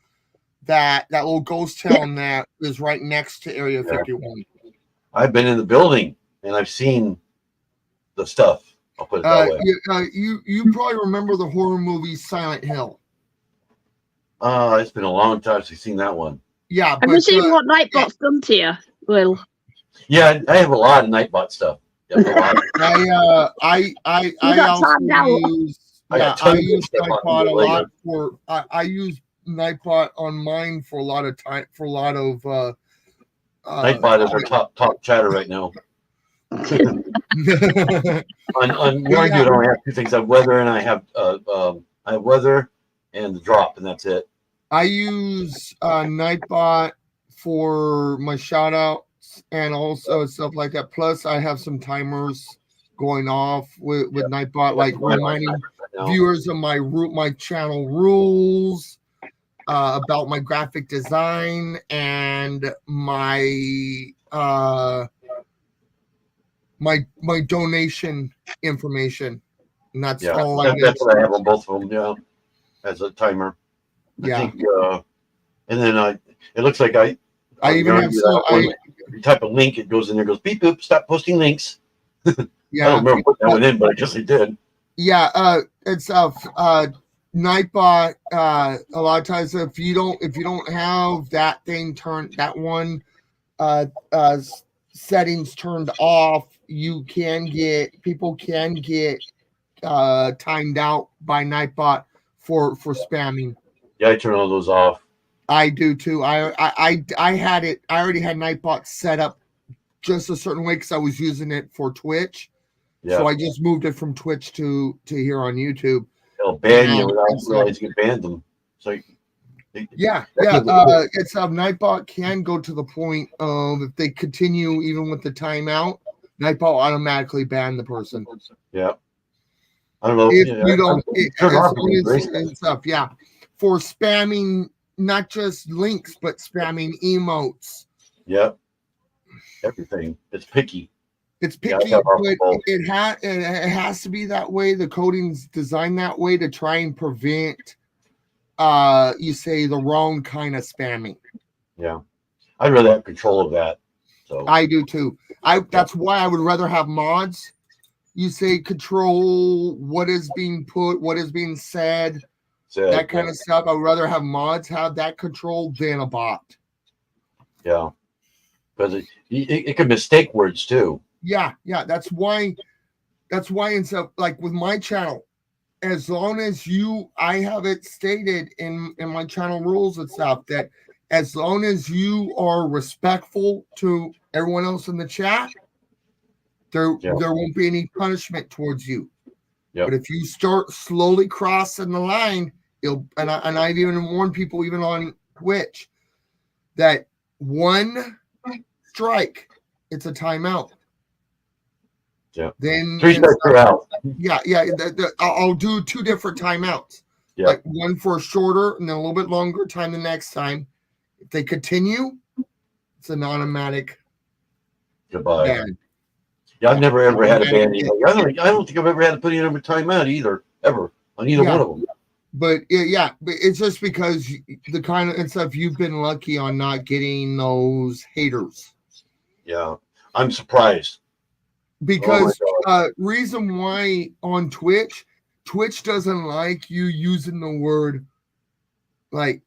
that little ghost town that is right next to Area 51. I've been in the building and I've seen the stuff. I'll put it that way. You probably remember the horror movie Silent Hill. It's been a long time since I've seen that one. Yeah, have you seen what Nightbot's done to you, Will? Yeah, I have a lot of Nightbot stuff. I use Nightbot a lot for. I use Nightbot on mine for a lot of time. For a lot of. Nightbot is our top chatter right now. on Yarn Dude, I only have 2 things. I have weather and I have weather and the drop, and that's it. I use Nightbot for my shout outs and also stuff like that. Plus, I have some timers going off with Nightbot, like reminding viewers of my channel rules, about my graphic design and my my donation information. And that's all I that's what I have on both of them. Yeah, as a timer. I think, and then it looks like I even have you type a link, it goes in there, goes beep boop, stop posting links. Yeah, I don't remember putting that one in, but I guess I did. Yeah, it's Nightbot. A lot of times, if you don't have that thing turned, that one settings turned off, people can get timed out by Nightbot for spamming. Yeah, I turn all those off. I do too. I had it. I already had Nightbot set up just a certain way because I was using it for Twitch. Yeah. So I just moved it from Twitch to here on YouTube. They'll ban you without realizing you banned them. So yeah. It's Nightbot can go to the point of if they continue even with the timeout, Nightbot automatically ban the person. Yeah. I don't know if you don't and stuff. Yeah, for spamming not just links but spamming emotes. Yep. Everything. It's picky. It's picky, but it has to be that way. The coding's designed that way to try and prevent you say the wrong kind of spamming. Yeah. I'd rather have control of that. So I do too. That's why I would rather have mods. You say control what is being put, what is being said, that kind of stuff. I would rather have mods have that control than a bot. Yeah. Because it could mistake words too. Yeah. That's why and stuff like with my channel, as long as I have it stated in my channel rules and stuff that as long as you are respectful to everyone else in the chat, there won't be any punishment towards you. Yep. But if you start slowly crossing the line, and I've even warned people even on Twitch that one strike, it's a timeout. Yeah. Then 3 strikes per out. Yeah. I'll do 2 different timeouts. Yeah. Like one for a shorter and then a little bit longer time the next time. If they continue, it's an automatic goodbye. ban. Yeah, I've never ever had a ban. I don't think I've ever had to put in a timeout either, ever on either one of them. But but it's just because the kind of stuff you've been lucky on not getting those haters. Yeah, I'm surprised. Because reason why on Twitch doesn't like you using the word like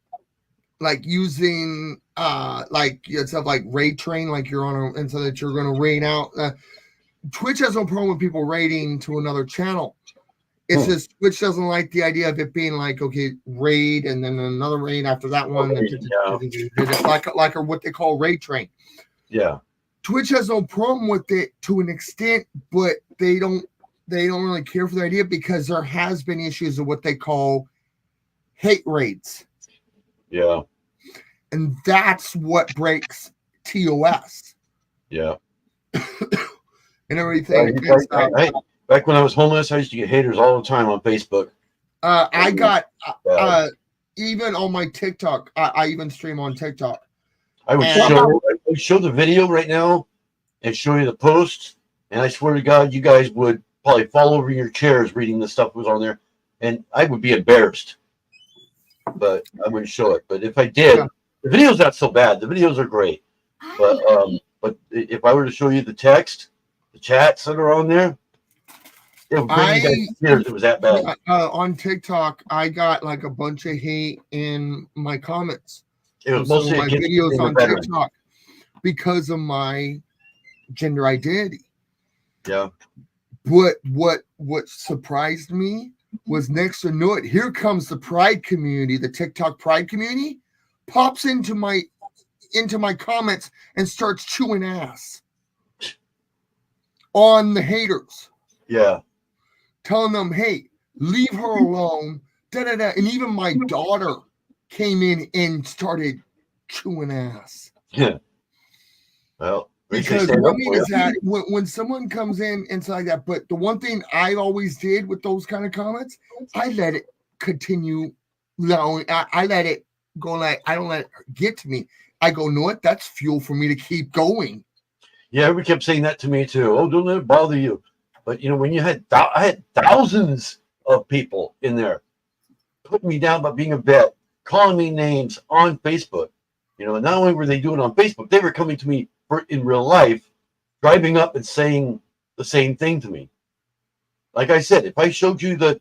using stuff like raid train, like you're on and so that you're going to raid out. Twitch has no problem with people raiding to another channel. It's just Twitch doesn't like the idea of it being like, okay, raid and then another raid after that one, like what they call raid train. Yeah. Twitch has no problem with it to an extent, but they don't really care for the idea because there has been issues of what they call hate raids. Yeah. And that's what breaks TOS. Yeah. And everything. Back when I was homeless, I used to get haters all the time on Facebook. I got even on my TikTok. I even stream on TikTok. I would show the video right now and show you the posts, and I swear to God, you guys would probably fall over your chairs reading the stuff that was on there, and I would be embarrassed. But I wouldn't show it. But if I did, the video's not so bad. The videos are great. But if I were to show you the text, the chats that are on there, it would bring you guys to tears. It was that bad. On TikTok, I got like a bunch of hate in my comments. It was mostly my videos on TikTok because of my gender identity. Yeah. But what surprised me was next to know it, here comes the Pride community, the TikTok Pride community, pops into my comments and starts chewing ass on the haters. Yeah. Telling them, hey, leave her alone. And even my daughter came in and started chewing ass. Yeah. Well, because one thing is that when someone comes in and stuff like that, but the one thing I always did with those kind of comments, I let it continue. I let it go. Like I don't let it get to me. I go, no, what? That's fuel for me to keep going. Yeah, everybody kept saying that to me too. Oh, don't let it bother you. But you know, when you had I had thousands of people in there putting me down about being a vet, calling me names on Facebook. You know, and not only were they doing it on Facebook, they were coming to me in real life, driving up and saying the same thing to me. Like I said, if I showed you the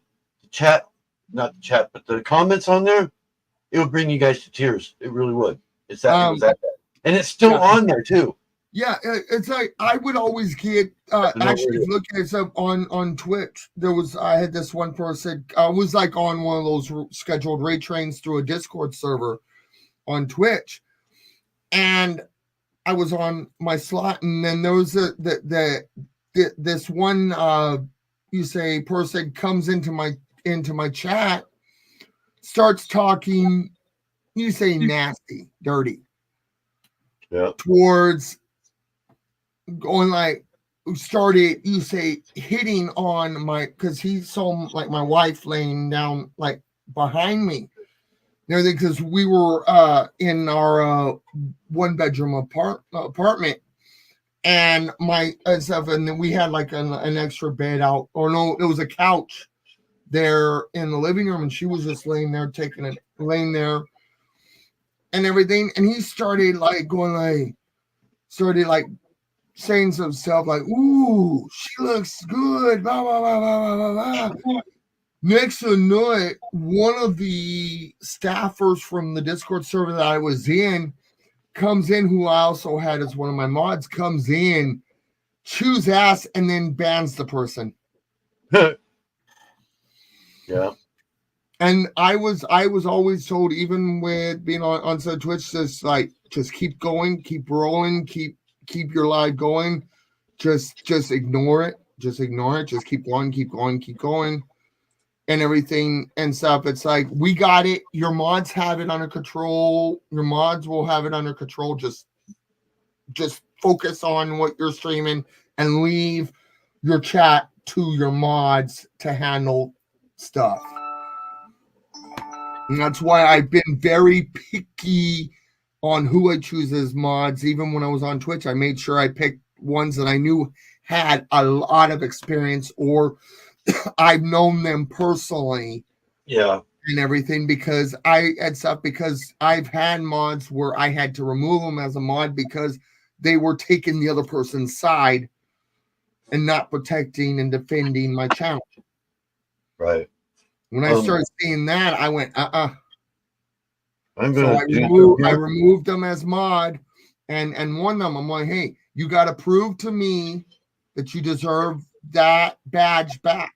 chat, not the chat, but the comments on there, it would bring you guys to tears. It really would. It's that, it was that bad. And it's still on there too. Yeah, it's like I would always get actually looking at stuff on Twitch. I had this one person was like on one of those scheduled raid trains through a Discord server, on Twitch, and I was on my slot, and then there was this one you say person comes into my chat, starts talking, you say nasty, dirty, towards going like started, you say hitting on my, because he saw like my wife laying down like behind me and everything, because we were in our 1-bedroom apartment, and my stuff, and then we had like an extra bed out, or no, it was a couch there in the living room, and she was just laying there laying there and everything, and he started like going like saying some stuff like, ooh, she looks good, blah blah blah blah blah blah. Next to know it, one of the staffers from the Discord server that I was in comes in, who I also had as one of my mods, comes in, chews ass, and then bans the person. Yeah. And I was always told, even with being on Twitch, just keep going, keep rolling, keep your live going. Just ignore it. Just ignore it. Just keep going. And everything and stuff. It's like, we got it. Your mods have it under control. Your mods will have it under control. Just focus on what you're streaming and leave your chat to your mods to handle stuff. And that's why I've been very picky on who I choose as mods. Even when I was on Twitch, I made sure I picked ones that I knew had a lot of experience, or I've known them personally. Yeah. And everything, because I've had mods where I had to remove them as a mod because they were taking the other person's side and not protecting and defending my channel. Right. When I started seeing that, I went, I removed them as mod and warned them. I'm like, hey, you got to prove to me that you deserve that badge back.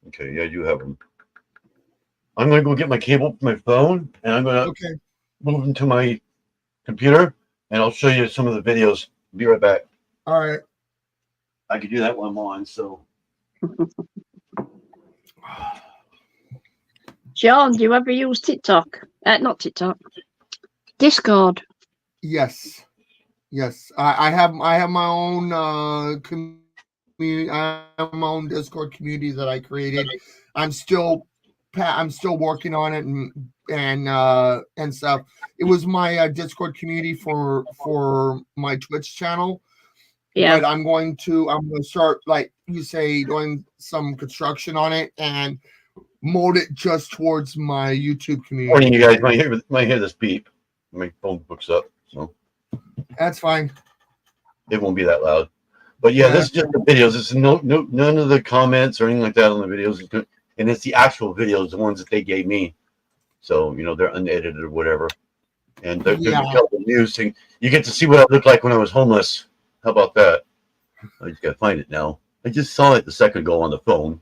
Okay, yeah, you have them. I'm going to go get my cable from my phone, and I'm going to move them to my computer, and I'll show you some of the videos. Be right back. All right. I can do that while I'm on, so. John, do you ever use TikTok? Not TikTok. Discord. Yes. I have my own community. I have my own Discord community that I created. I'm still working on it and stuff. It was my Discord community for my Twitch channel. Yeah. But I'm going to start, like you say, doing some construction on it and mold it just towards my YouTube community. Morning, you guys might hear this beep. My phone books up, so that's fine. It won't be that loud. But yeah, this is just the videos. It's none of the comments or anything like that on the videos. And it's the actual videos, the ones that they gave me. So, they're unedited or whatever. And they're the news thing. You get to see what I looked like when I was homeless. How about that? I just got to find it now. I just saw it a second ago on the phone.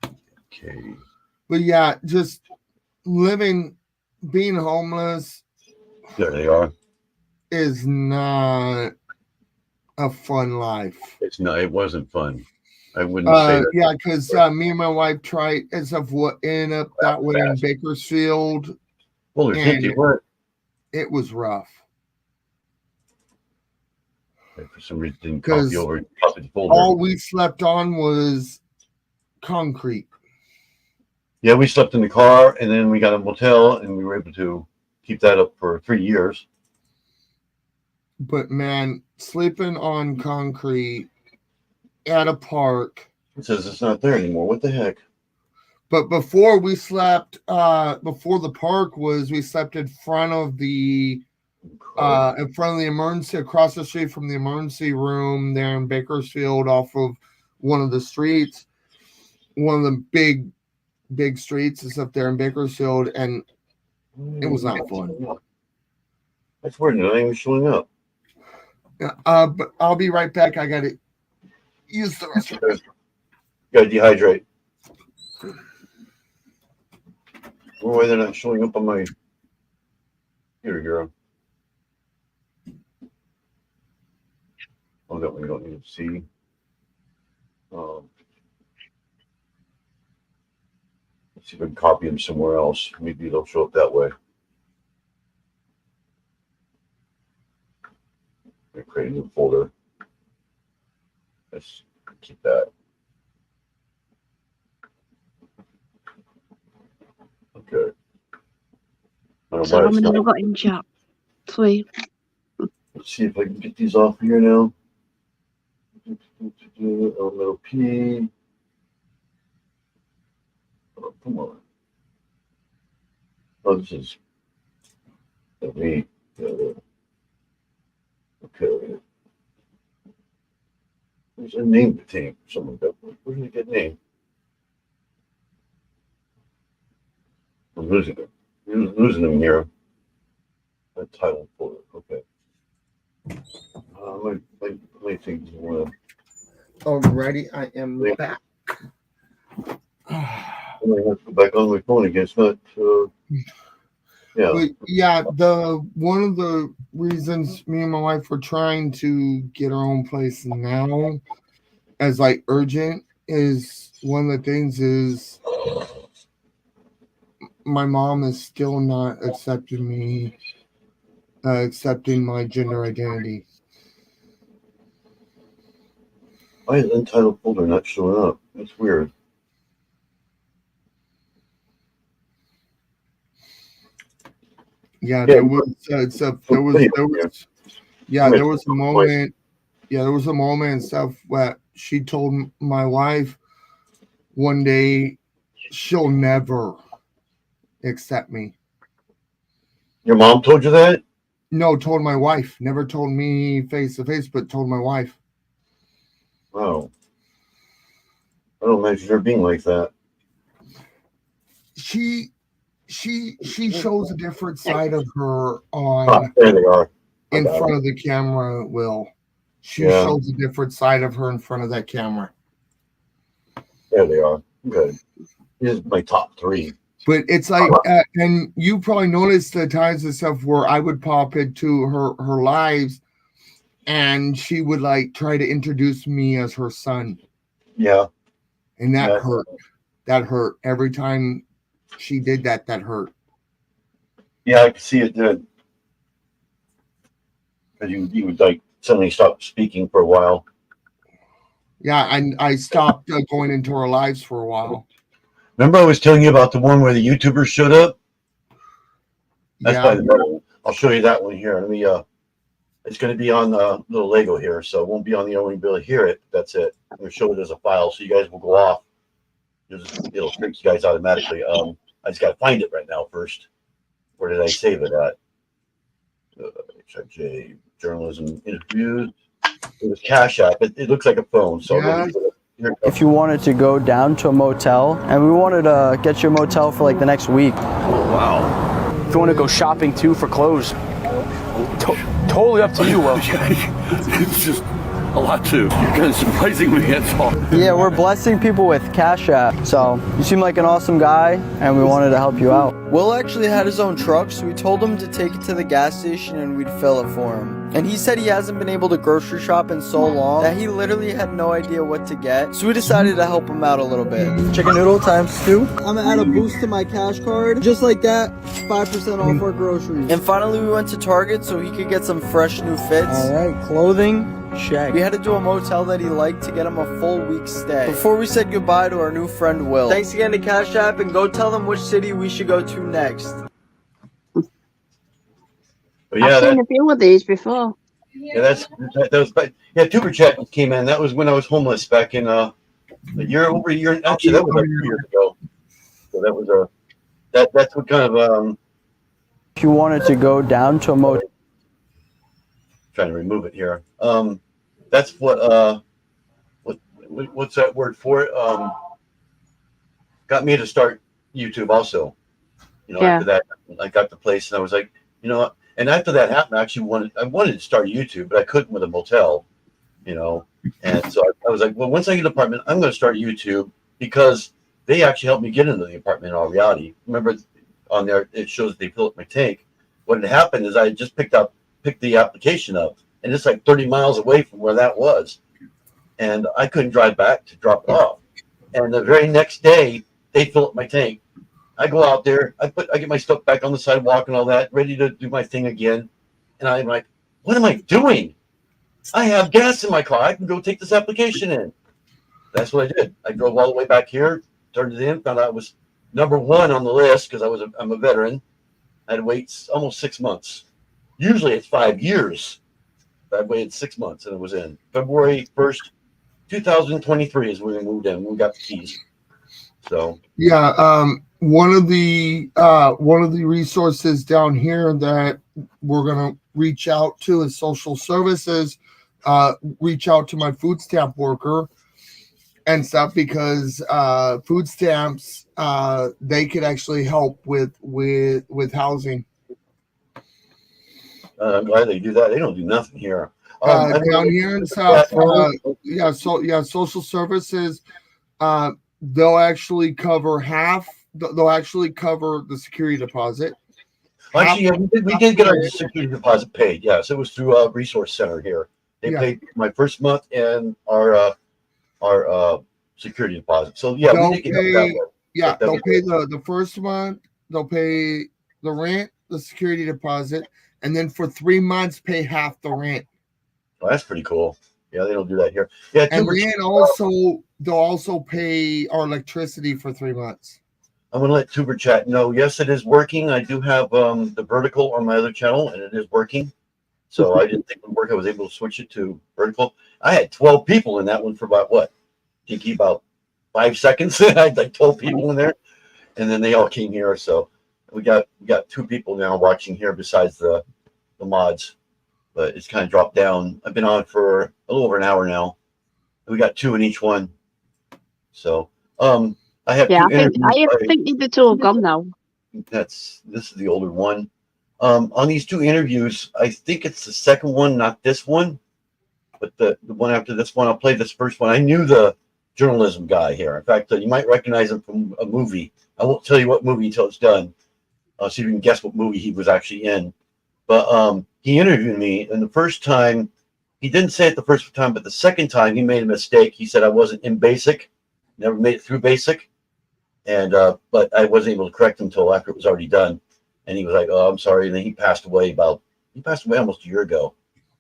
Okay. But yeah, just being homeless. There they are. Is not a fun life. It's not. It wasn't fun. I wouldn't say that. Yeah, because me and my wife tried as of what ended up that way in Bakersfield. Well, it was rough. For some reason, didn't copy over. All we slept on was concrete. Yeah, we slept in the car, and then we got a motel, and we were able to keep that up for 3 years. But man, sleeping on concrete at a park. It says it's not there anymore. What the heck? But before we slept, before the park we slept in front of the emergency, across the street from the emergency room there in Bakersfield, off of one of the streets. One of the big streets is up there in Bakersfield, and it was not fun. That's weird. Not even showing up. But I'll be right back. I got to use the restroom. Got to dehydrate. Why they're not showing up on my Here, girl. Oh, that one you don't need to see. Let's see if I can copy them somewhere else. Maybe they'll show up that way. I'm gonna create a new folder. Let's keep that. Okay. I don't know So why how it's many not. have I got in chat? 3. Let's see if I can get these off here now. Elemental P. Oh, come on. Oh, this is me. Okay. There's a name to team. Someone got. Where did it get named? I'm losing them. I'm losing them here. The title for it. Okay. My things want Alrighty, I am Yeah. back. I might have to go back on my phone again. It's not. Yeah. But yeah, one of the reasons me and my wife were trying to get our own place now, as like urgent, is one of the things is my mom is still not accepting my gender identity. Why is untitled folder not showing up? That's weird. Yeah, there was there was a moment. Yeah, there was a moment and stuff where she told my wife one day she'll never accept me. Your mom told you that? No, told my wife. Never told me face to face, but told my wife. Oh. I don't imagine her being like that. She shows a different side of her on There they are. in front of the camera, Will. She shows a different side of her in front of that camera. There they are. Good. This is my top 3. But it's like, and you probably noticed the times and stuff where I would pop into her lives, and she would like try to introduce me as her son. Yeah. And that hurt. That hurt every time she did that. That hurt. Yeah, I can see it did. Because you would like suddenly stop speaking for a while. Yeah, I stopped going into her lives for a while. Remember I was telling you about the one where the YouTubers showed up? That's by the middle. I'll show you that one here. Let me it's going to be on the little Lego here, so it won't be on the only ability to hear it. That's it. I'm going to show it as a file, so you guys will go off. It'll freak you guys automatically. I just got to find it right now first. Where did I save it at? HIJ journalism interviews. It was Cash App. It looks like a phone, so if you wanted to go down to a motel, and we wanted to get your motel for like the next week. Oh, wow. If you want to go shopping too for clothes, totally up to you, Will. It's just a lot too. You're kind of surprising me, that's all. Yeah, we're blessing people with Cash App. So you seem like an awesome guy, and we wanted to help you out. Will actually had his own truck, so we told him to take it to the gas station and we'd fill it for him. And he said he hasn't been able to grocery shop in so long that he literally had no idea what to get. So we decided to help him out a little bit. Chicken noodle times 2. I'm gonna add a boost to my cash card. Just like that, 5% off our groceries. And finally we went to Target so he could get some fresh new fits. Alright, clothing. Check. We had to do a motel that he liked to get him a full week's stay before we said goodbye to our new friend Will. Thanks again to Cash App, and go tell them which city we should go to next. I've seen a few of these before. Yeah, that was Tuber Chat came in. That was when I was homeless back in over a year. Actually, that was like 2 years ago. So that was that's what kind of If you wanted to go down to a motel. Trying to remove it here. That's what's that word for it? Got me to start YouTube also. After that, I got the place and I was like, and after that happened, I actually wanted to start YouTube, but I couldn't with a motel, and so I was like, well, once I get an apartment, I'm going to start YouTube because they actually helped me get into the apartment in all reality. Remember on there, it shows they fill up my tank. what had happened is I had just picked the application up, and it's like 30 miles away from where that was, and I couldn't drive back to drop it off. And the very next day, they fill up my tank. I go out there, I get my stuff back on the sidewalk and all that, ready to do my thing again, and I'm like, what am I doing? I have gas in my car. I can go take this application in. That's what I did. I drove all the way back here, turned it in, found out I was number 1 on the list because I'm a veteran. I had to wait almost 6 months. Usually it's 5 years. I waited 6 months and it was in. February 1st, 2023 is when we moved in. We got the keys. So yeah, one of the resources down here that we're gonna reach out to is social services. Reach out to my food stamp worker and stuff, because food stamps, they could actually help with housing. I'm glad they do that. They don't do nothing here. Down here in South, social services, they'll actually cover half. They'll actually cover the security deposit. Actually, yeah, we did get our security deposit paid. Yes, it was through a resource center here. They paid my first month and our security deposit. So yeah, we did get that way. Yeah, they'll pay the first month. They'll pay the rent, the security deposit, and then for 3 months pay half the rent. Well, that's pretty cool. Yeah, they don't do that here. Yeah, and then they'll also pay our electricity for 3 months. I'm gonna let Tuber Chat know. Yes, it is working. I do have the vertical on my other channel, and it is working. So I didn't think it would work. I was able to switch it to vertical. I had 12 people in that one for about what? Dinky, about 5 seconds. I had like 12 people in there, and then they all came here. So we got 2 people now watching here besides the mods, but it's kind of dropped down. I've been on for a little over an hour now. We got 2 in each one. So I have 2 interviews. I think the 2 are gone now. This is the older one. On these 2 interviews, I think it's the second one, not this one, but the one after this one. I'll play this first one. I knew the journalism guy here. In fact, you might recognize him from a movie. I won't tell you what movie until it's done, so you can guess what movie he was actually in. But he interviewed me, and the first time, he didn't say it the first time, but the second time he made a mistake. He said I wasn't in basic, never made it through basic, and but I wasn't able to correct him until after it was already done. And he was like, "Oh, I'm sorry." And then he passed away almost a year ago,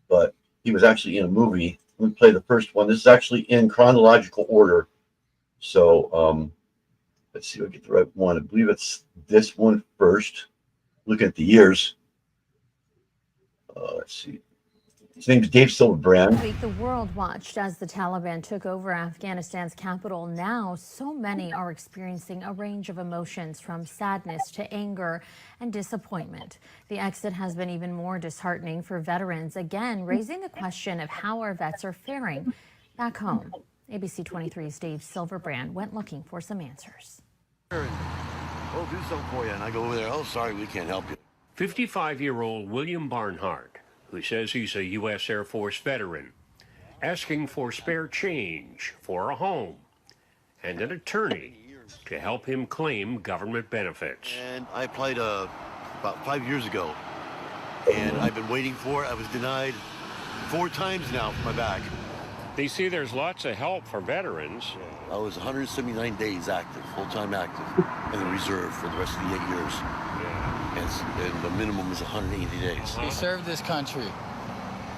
but he was actually in a movie. Let me play the first one. This is actually in chronological order. So let's see if I get the right one. I believe it's this one first. Looking at the years. Let's see. His name is Dave Silverbrand. The world watched as the Taliban took over Afghanistan's capital. Now, so many are experiencing a range of emotions, from sadness to anger and disappointment. The exit has been even more disheartening for veterans, again raising the question of how our vets are faring back home. ABC 23's Dave Silverbrand went looking for some answers. We'll do something for you. And I go over there, oh, sorry, we can't help you. 55-year-old William Barnhart, who says he's a U.S. Air Force veteran, asking for spare change for a home and an attorney to help him claim government benefits. And I applied about 5 years ago, and I've been waiting for it. I was denied 4 times now for my back. They see there's lots of help for veterans. I was 179 days active, full-time active, in the reserve for the rest of the 8 years. And the minimum is 180 days. He served this country,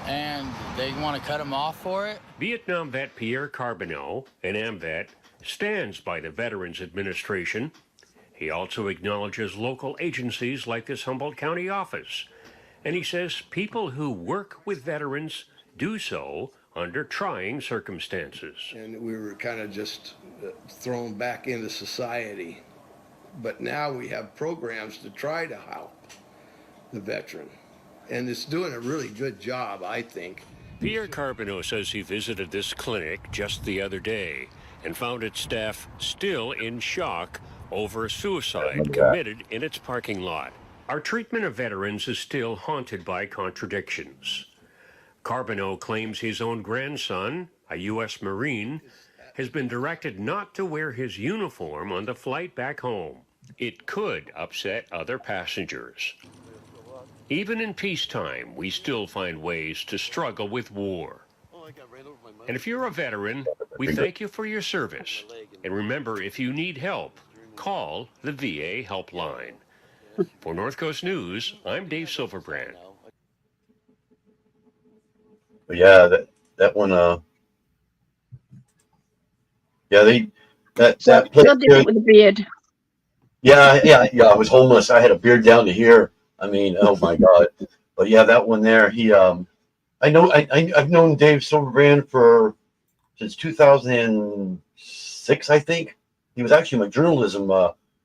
and they want to cut him off for it? Vietnam vet Pierre Carbonneau, an AMVET, stands by the Veterans Administration. He also acknowledges local agencies like this Humboldt County office. And he says people who work with veterans do so under trying circumstances. And we were kind of just thrown back into society. But now we have programs to try to help the veteran. And it's doing a really good job, I think. Pierre Carbonneau says he visited this clinic just the other day and found its staff still in shock over a suicide committed in its parking lot. Our treatment of veterans is still haunted by contradictions. Carbonneau claims his own grandson, a U.S. Marine, has been directed not to wear his uniform on the flight back home. It could upset other passengers. Even in peacetime, we still find ways to struggle with war. And if you're a veteran, we thank you for your service. And remember, if you need help, call the VA helpline. For North Coast News, I'm Dave Silverbrand. But yeah, that one. Yeah, that place. So different with the beard. Yeah. I was homeless. I had a beard down to here. I mean, oh my God. But yeah, that one there. He, I've known Dave Silverbrand since 2006, I think. He was actually my journalism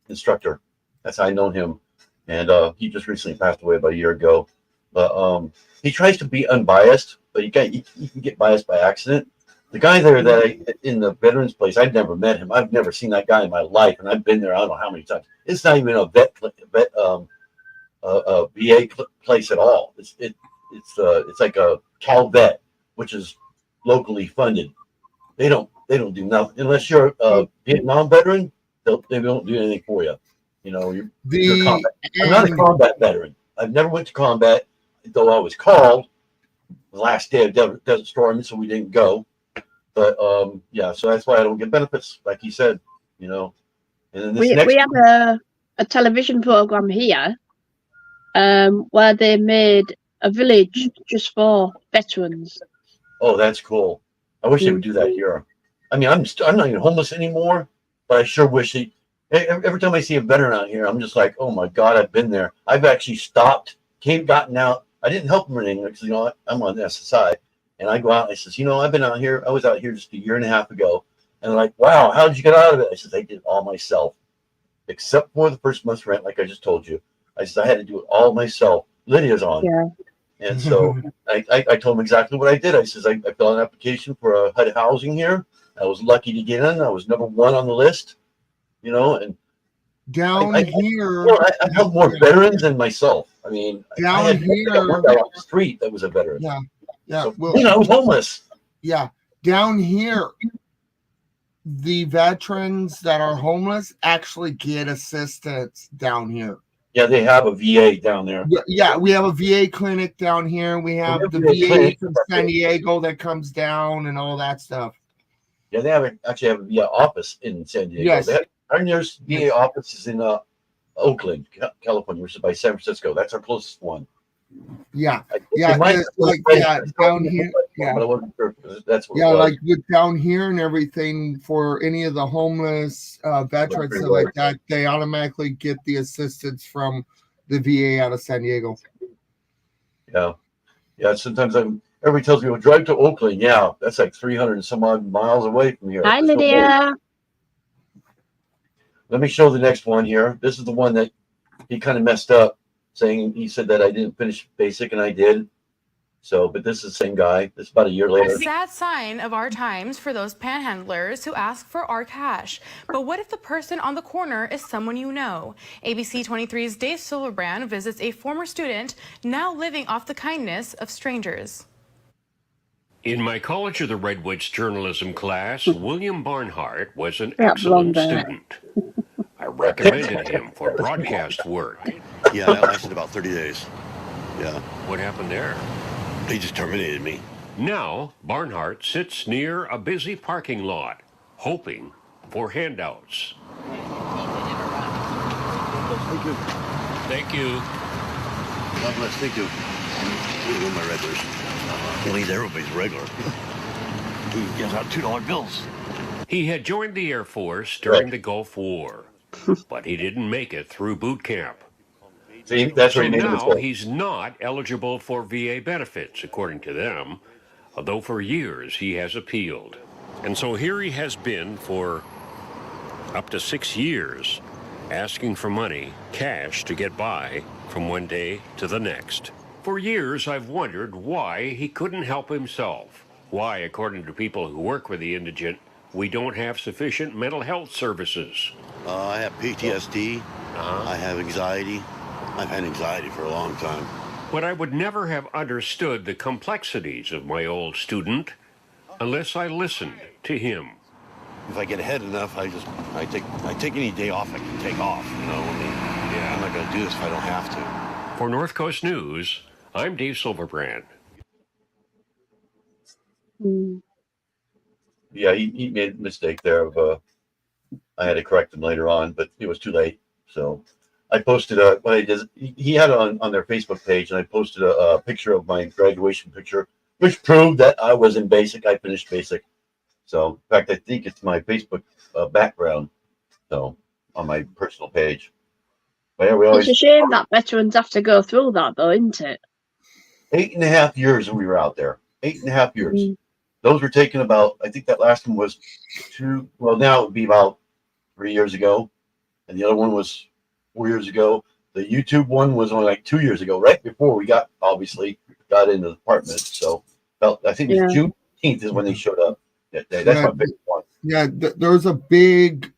instructor. That's how I known him, and he just recently passed away about a year ago. But he tries to be unbiased, but you can get biased by accident. The guy there in the veterans place, I'd never met him. I've never seen that guy in my life, and I've been there I don't know how many times. It's not even a VA place at all. It's like a Cal Vet, which is locally funded. They don't do nothing unless you're a Vietnam veteran. They don't do anything for you. You know, you're combat. I'm not a combat veteran. I've never went to combat, though I was called the last day of Desert Storm, so we didn't go. But yeah, so that's why I don't get benefits, like he said. You know, and then we had a television program here, where they made a village just for veterans. Oh, that's cool. I wish they would do that here. I mean, I'm not even homeless anymore, but I sure wish every time I see a veteran out here, I'm just like, oh my God, I've been there. I've actually stopped, gotten out. I didn't help them or anything because, you know, I'm on the SSI. And I go out and I says, you know, I've been out here. I was out here just a year and a half ago. And they're like, wow, how did you get out of it? I said, I did it all myself, except for the first month's rent, like I just told you. I said, I had to do it all myself. Lydia's on. Yeah. And so I told him exactly what I did. I said, I filled out an application for a HUD housing here. I was lucky to get in. I was number one on the list, you know, and down here. I have more veterans than myself. I mean, down here, one guy on the street that was a veteran. Yeah. Yeah. So, well, you know, I was homeless. Yeah. Down here, the veterans that are homeless actually get assistance down here. Yeah, they have a VA down there. Yeah, we have a VA clinic down here. We have the VA from San Diego that comes down and all that stuff. Yeah, they actually have a VA office in San Diego. Yes. Our nearest VA office is in Oakland, California, which is by San Francisco. That's our closest one. Yeah, down here. Yeah, but I wasn't sure that's what. Yeah, like with down here and everything for any of the homeless veterans and like that, they automatically get the assistance from the VA out of San Diego. Yeah. Sometimes everybody tells me, "Well, drive to Oakland." Yeah, that's like 300 and some odd miles away from here. Hi, Lydia. Let me show the next one here. This is the one that he kind of messed up. He said that I didn't finish basic, and I did. So, but this is the same guy. This is about a year later. A sad sign of our times for those panhandlers who ask for our cash. But what if the person on the corner is someone you know? ABC 23's Dave Silverbrand visits a former student now living off the kindness of strangers. In my College of the Redwoods journalism class, William Barnhart was an excellent student. I recommended him for broadcast work. Yeah, that lasted about 30 days. Yeah. What happened there? They just terminated me. Now, Barnhart sits near a busy parking lot, hoping for handouts. Thank you. Thank you. God bless. Thank you. These are my regulars. At least everybody's regular. He gives out $2 bills. He had joined the Air Force during the Gulf War, but he didn't make it through boot camp. See, that's so where he now he's not eligible for VA benefits, according to them, although for years he has appealed. And so here he has been for up to 6 years, asking for money, cash, to get by from one day to the next. For years, I've wondered why he couldn't help himself. Why, according to people who work with the indigent, we don't have sufficient mental health services. I have PTSD. I have anxiety. I've had anxiety for a long time. But I would never have understood the complexities of my old student unless I listened to him. If I get ahead enough, I take any day off I can take off. You know, I'm not going to do this if I don't have to. For North Coast News, I'm Dave Silverbrand. Yeah, he made a mistake there of I had to correct him later on, but it was too late. So I posted what I did. He had it on their Facebook page, and I posted a picture of my graduation picture, which proved that I was in basic. I finished basic. So in fact, I think it's my Facebook background. So on my personal page. But yeah, it's a shame that veterans have to go through that, though, isn't it? 8.5 years we were out there. 8.5 years. Those were taken about, I think that last one was now it would be about 3 years ago. And the other one was 4 years ago. The YouTube one was only like 2 years ago, right before we got into the apartment. So I think it was June 18th is when they showed up that day. That's my favorite one. Yeah, there's a big,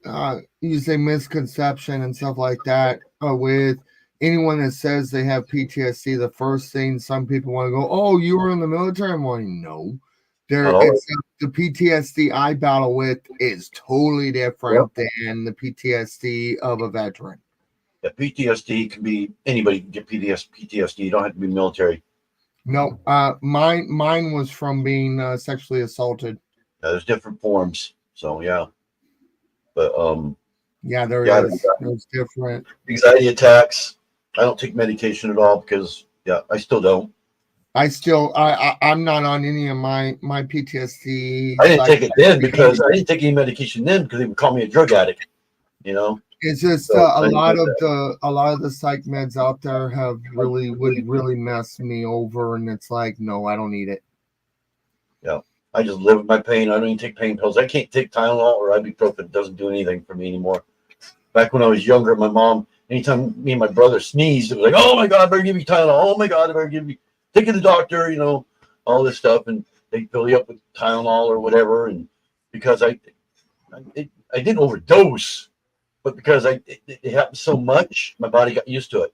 you say misconception and stuff like that with anyone that says they have PTSD. The first thing some people want to go, oh, you were in the military? I'm going, no. The PTSD I battle with is totally different than the PTSD of a veteran. Yeah, PTSD can be anybody can get PTSD. You don't have to be military. No, mine was from being sexually assaulted. Yeah, there's different forms. So yeah, but yeah, there's different anxiety attacks. I don't take medication at all because I still don't. I'm not on any of my PTSD. I didn't take it then because I didn't take any medication then because they would call me a drug addict. You know, it's just a lot of the psych meds out there would really mess me over, and it's like, no, I don't need it. Yeah. I just live with my pain. I don't even take pain pills. I can't take Tylenol or ibuprofen. It doesn't do anything for me anymore. Back when I was younger, my mom, anytime me and my brother sneezed, it was like, oh my God, I better give you Tylenol. Oh my God, I better give you, take you to the doctor, all this stuff. And they fill you up with Tylenol or whatever. And because I didn't overdose, but because it happened so much, my body got used to it.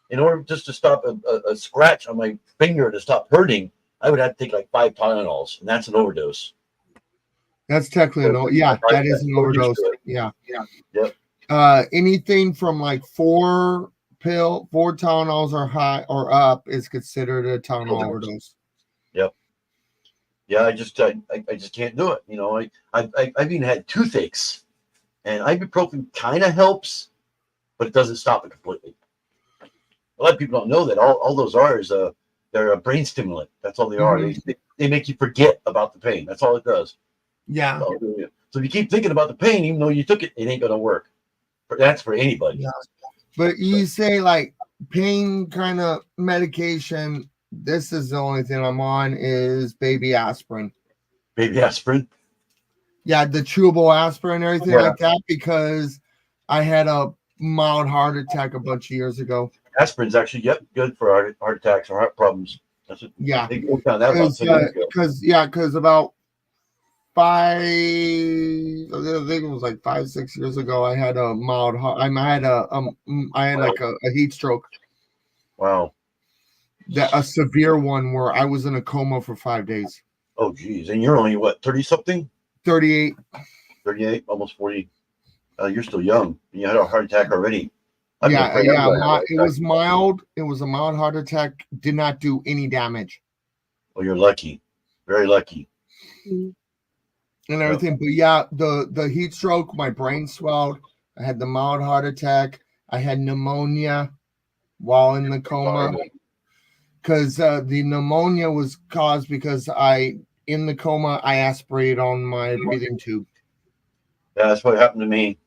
In order just to stop a scratch on my finger to stop hurting, I would have to take like 5 Tylenols, and that's an overdose. That's technically that is an overdose. Yeah. Yep. Anything from like 4 Tylenols or high or up is considered a Tylenol overdose. Yep. Yeah, I just can't do it. I've even had toothaches, and ibuprofen kind of helps, but it doesn't stop it completely. A lot of people don't know that all those are is they're a brain stimulant. That's all they are. They make you forget about the pain. That's all it does. Yeah. So if you keep thinking about the pain, even though you took it, it ain't going to work. That's for anybody. Yeah. But you say like pain kind of medication. This is the only thing I'm on is baby aspirin. Baby aspirin? Yeah, the chewable aspirin and everything like that because I had a mild heart attack a bunch of years ago. Aspirin's actually good for heart attacks or heart problems. That's what they found out about 10 years ago. Because about 5, I think it was like 5-6 years ago, I had a mild heart. I had like a heat stroke. Wow. A severe one where I was in a coma for 5 days. Oh geez, and you're only what, 30 something? 38. 38, almost 40. You're still young. You had a heart attack already. It was mild. It was a mild heart attack. Did not do any damage. Oh, you're lucky. Very lucky. And everything. But yeah, the heat stroke, my brain swelled. I had the mild heart attack. I had pneumonia while in the coma. Because the pneumonia was caused because in the coma, I aspirated on my breathing tube. Yeah, that's what happened to me.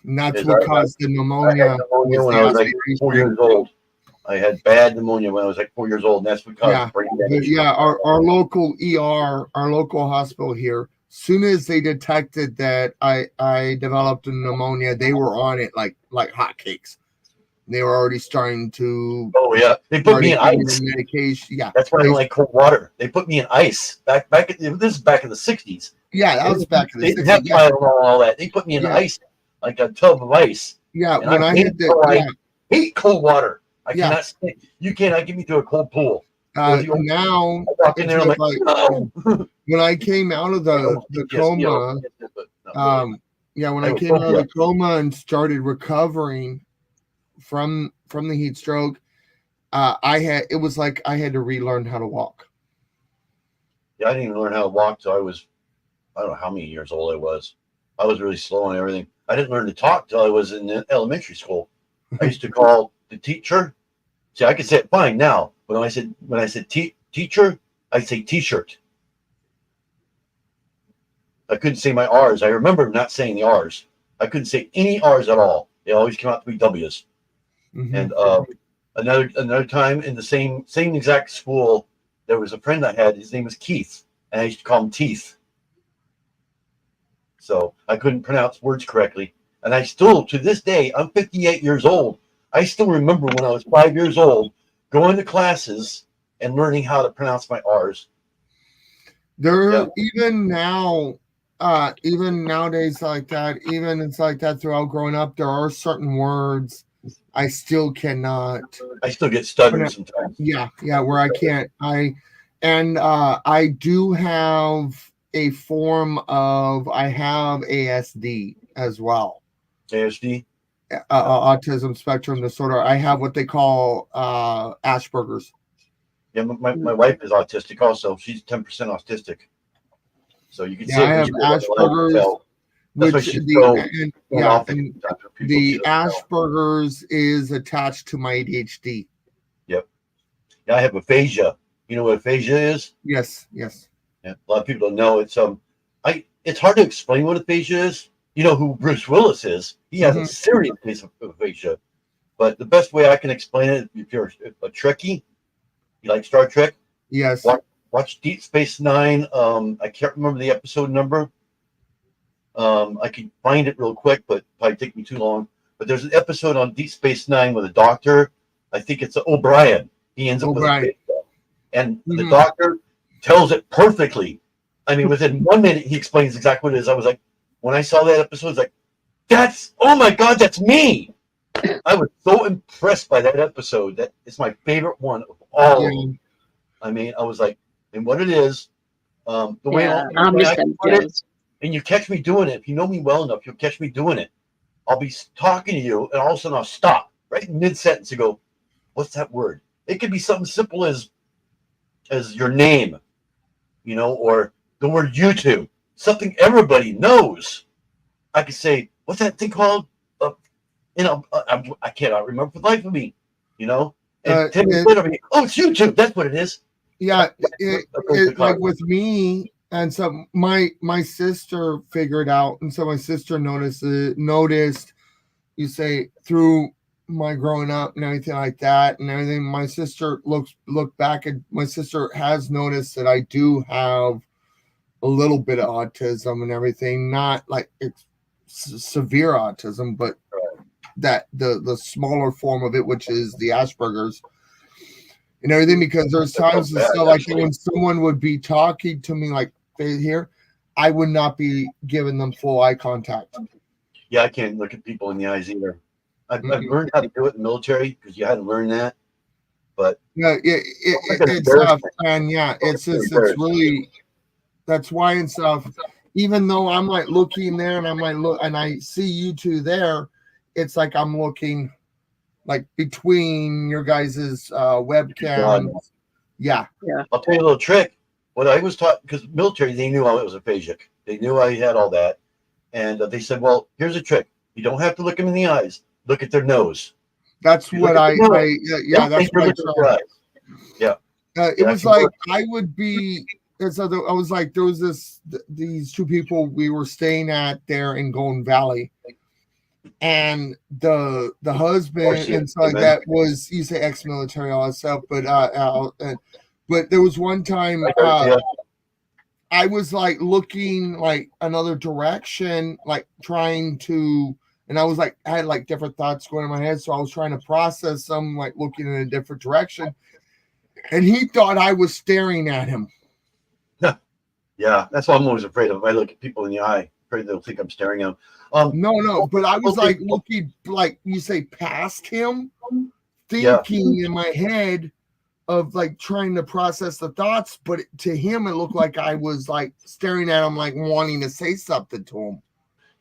And that's what caused the pneumonia. I had pneumonia when I was like 4 years old. I had bad pneumonium when I was like 4 years old, and that's what caused brain damage. Yeah, our local ER, our local hospital here, soon as they detected that I developed a pneumonia, they were on it like hotcakes. They were already starting to. Oh yeah, they put me in ice. Medication. Yeah, that's why I don't like cold water. They put me in ice. This is back in the 60s. Yeah, that was back in the 60s. They didn't have Tylenol and all that. They put me in ice, like a tub of ice. Yeah, and when I hate cold water. I cannot stand. You cannot get me to a cold pool. Now, I walk in there, I'm like, no. When I came out of the coma, when I came out of the coma and started recovering from the heat stroke, it was like I had to relearn how to walk. Yeah, I didn't even learn how to walk till I was, I don't know how many years old I was. I was really slow on everything. I didn't learn to talk till I was in elementary school. I used to call the teacher. See, I could say it fine now, but when I said teacher, I'd say t-shirt. I couldn't say my R's. I remember not saying the R's. I couldn't say any R's at all. They always came out to be W's. Mm-hmm. And another time in the same exact school, there was a friend I had. His name was Keith, and I used to call him Teeth. So I couldn't pronounce words correctly. And I still, to this day, I'm 58 years old. I still remember when I was 5 years old, going to classes and learning how to pronounce my R's. Even now, even nowadays like that, even it's like that throughout growing up, there are certain words I still cannot. I still get stuttered sometimes. Yeah, where I can't. I do have a form of, I have ASD as well. ASD? Autism spectrum disorder. I have what they call Asperger's. Yeah, my wife is autistic also. She's 10% autistic. So you can see I have Asperger's, which the Asperger's is attached to my ADHD. Yep. Yeah, I have aphasia. You know what aphasia is? Yes. Yeah, a lot of people don't know. It's hard to explain what aphasia is. You know who Bruce Willis is. He has a serious case of aphasia. But the best way I can explain it, if you're a Trekkie, you like Star Trek? Yes. Watch Deep Space Nine. I can't remember the episode number. I can find it real quick, but probably take me too long. But there's an episode on Deep Space Nine with a doctor. I think it's O'Brien. He ends up with a and the doctor tells it perfectly. I mean, within 1 minute, he explains exactly what it is. I was like, when I saw that episode, I was like, oh my God, that's me. I was so impressed by that episode. That is my favorite one of all of them. I mean, I was like, and what it is, the way I put it, and you catch me doing it. If you know me well enough, you'll catch me doing it. I'll be talking to you, and all of a sudden I'll stop right in mid-sentence and go, what's that word? It could be something simple as your name, you know, or the word YouTube, something everybody knows. I could say, what's that thing called? I cannot remember for the life of me, you know. And 10 minutes later, oh, it's YouTube. That's what it is. Yeah, like with me, and so my sister figured out, and so my sister noticed. You say through my growing up and everything like that, and everything. My sister looked back, and my sister has noticed that I do have a little bit of autism and everything. Not like it's severe autism, but that the smaller form of it, which is the Asperger's and everything, because there's times and stuff like when someone would be talking to me like here, I would not be giving them full eye contact. Yeah, I can't look at people in the eyes either. I've learned how to do it in the military because you had to learn that. But it's tough, and it's really, that's why and stuff. Even though I'm like looking there, and I'm like look, and I see you two there, it's like I'm looking like between your guys' webcams. Yeah. I'll tell you a little trick. What I was taught, because military, they knew I was aphasic. They knew I had all that. And they said, well, here's a trick. You don't have to look them in the eyes. Look at their nose. That's what that's what I tried. Yeah. It was like I would be. So I was like, there was these two people we were staying at there in Golden Valley, and the husband and so like that was, you say ex-military, all that stuff, but there was one time I was like looking like another direction, like trying to, and I was like, I had like different thoughts going in my head, so I was trying to process them, like looking in a different direction, and he thought I was staring at him. Yeah, that's why I'm always afraid of. If I look at people in the eye, afraid they'll think I'm staring at them. No, but I was like looking, like you say, past him, thinking in my head of like trying to process the thoughts, but to him it looked like I was like staring at him, like wanting to say something to him.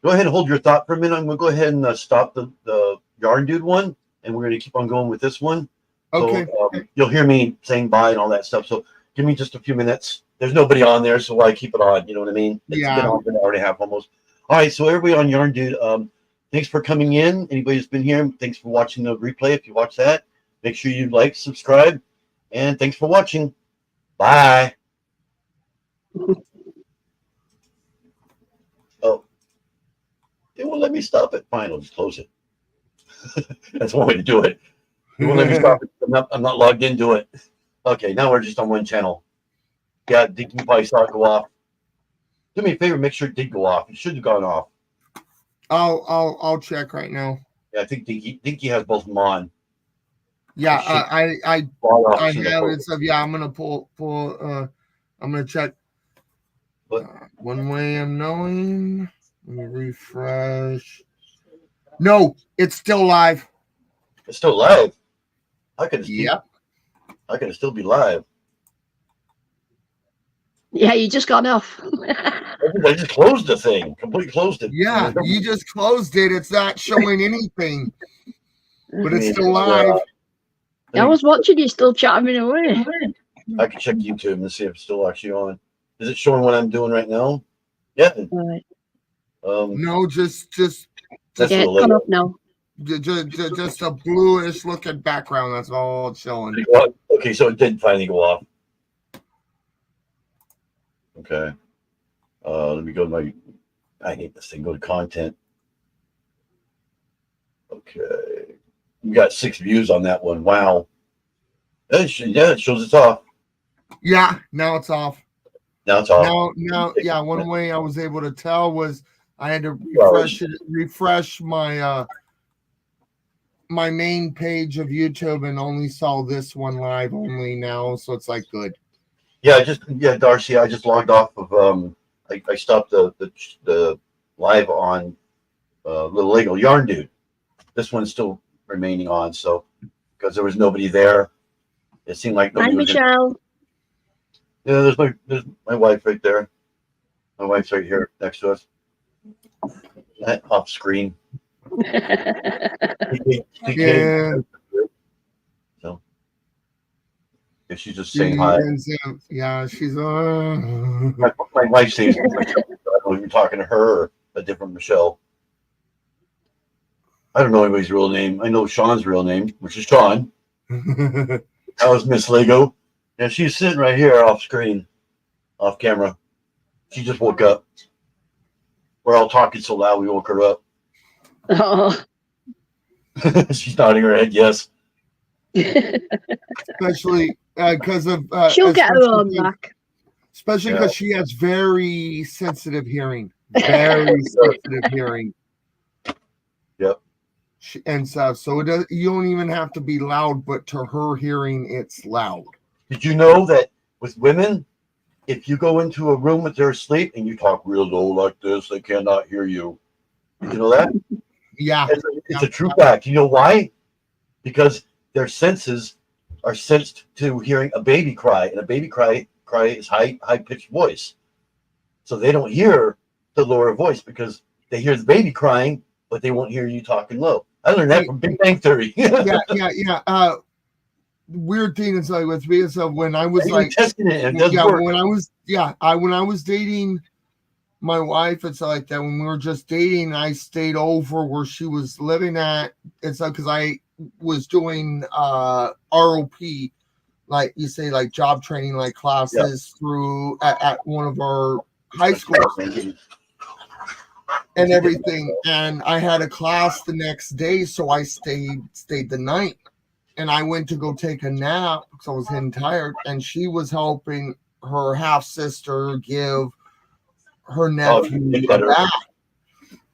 Go ahead and hold your thought for a minute. I'm gonna go ahead and stop the yarn dude one, and we're gonna keep on going with this one. Okay. So you'll hear me saying bye and all that stuff. So give me just a few minutes. There's nobody on there, so why keep it on? You know what I mean? It's been on for an hour and a half almost. All right, so everybody on Yarn Dude, thanks for coming in. Anybody who's been here, thanks for watching the replay. If you watch that, make sure you like, subscribe, and thanks for watching. Bye. Oh, it won't let me stop it. Fine, I'll just close it. That's one way to do it. It won't let me stop it. I'm not logged into it. Okay, now we're just on one channel. Yeah, Dinky probably saw it go off. Do me a favor, make sure it did go off. It should have gone off. I'll check right now. Yeah, I think Dinky has both of them on. Yeah, I have it. So yeah, I'm gonna pull. I'm gonna check. One way I'm knowing. Let me refresh. No, it's still live. It's still live. How could it? Yep. How can it still be live? Yeah, you just got off. I just closed the thing. Completely closed it. Yeah, you just closed it. It's not showing anything, but it's still live. I was watching you still chatting away. I can check YouTube and see if it's still actually on. Is it showing what I'm doing right now? Yeah. Right. No, just yeah, it's come up now. Just a bluish looking background. That's all it's showing. Okay, so it did finally go off. Okay. Let me go to my. I hate this thing. Go to content. Okay. We got 6 views on that one. Wow. Yeah, it shows it's off. Yeah, now it's off. Now it's off. Now, yeah. One way I was able to tell was I had to refresh my my main page of YouTube and only saw this one live only now, so it's like good. Yeah, Darcy, I just logged off of I stopped the live on Little Lego Yarn Dude. This one's still remaining on, so because there was nobody there, it seemed like nobody. Hi, Michelle. Yeah, there's my wife right there. My wife's right here next to us. Off screen. Yeah. So yeah, she's just saying hi. Yeah, she's my wife says I don't know if you're talking to her or a different Michelle. I don't know anybody's real name. I know Sean's real name, which is Sean. That was Miss Lego. Yeah, she's sitting right here off screen, off camera. She just woke up. We're all talking so loud we woke her up. Oh. She's nodding her head yes. Especially because of she'll get her own back. Especially because she has very sensitive hearing. Very sensitive hearing. Yep. And stuff. So you don't even have to be loud, but to her hearing, it's loud. Did you know that with women, if you go into a room with their asleep and you talk real low like this, they cannot hear you? Did you know that? Yeah. It's a true fact. You know why? Because their senses are sensed to hearing a baby cry, and a baby cry is high-pitched voice. So they don't hear the lower voice because they hear the baby crying, but they won't hear you talking low. I learned that from Big Bang Theory. Yeah. Weird thing is like with me, so when I was like testing it, and it doesn't work. when I was dating my wife, it's like that. When we were just dating, I stayed over where she was living at. It's like because I was doing ROP, like you say, like job training, like classes through at one of our high schools and everything. And I had a class the next day, so I stayed the night. And I went to go take a nap because I was getting tired, and she was helping her half sister give her nephew a bath.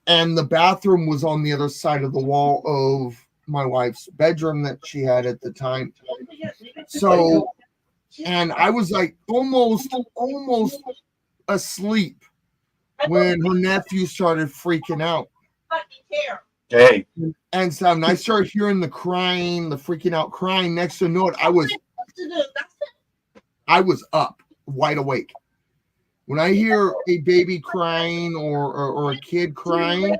And the bathroom was on the other side of the wall of my wife's bedroom that she had at the time. So, and I was like almost asleep when her nephew started freaking out. Hey. And so and I started hearing the crying, the freaking out crying. Next to know it, I was up, wide awake. When I hear a baby crying or a kid crying,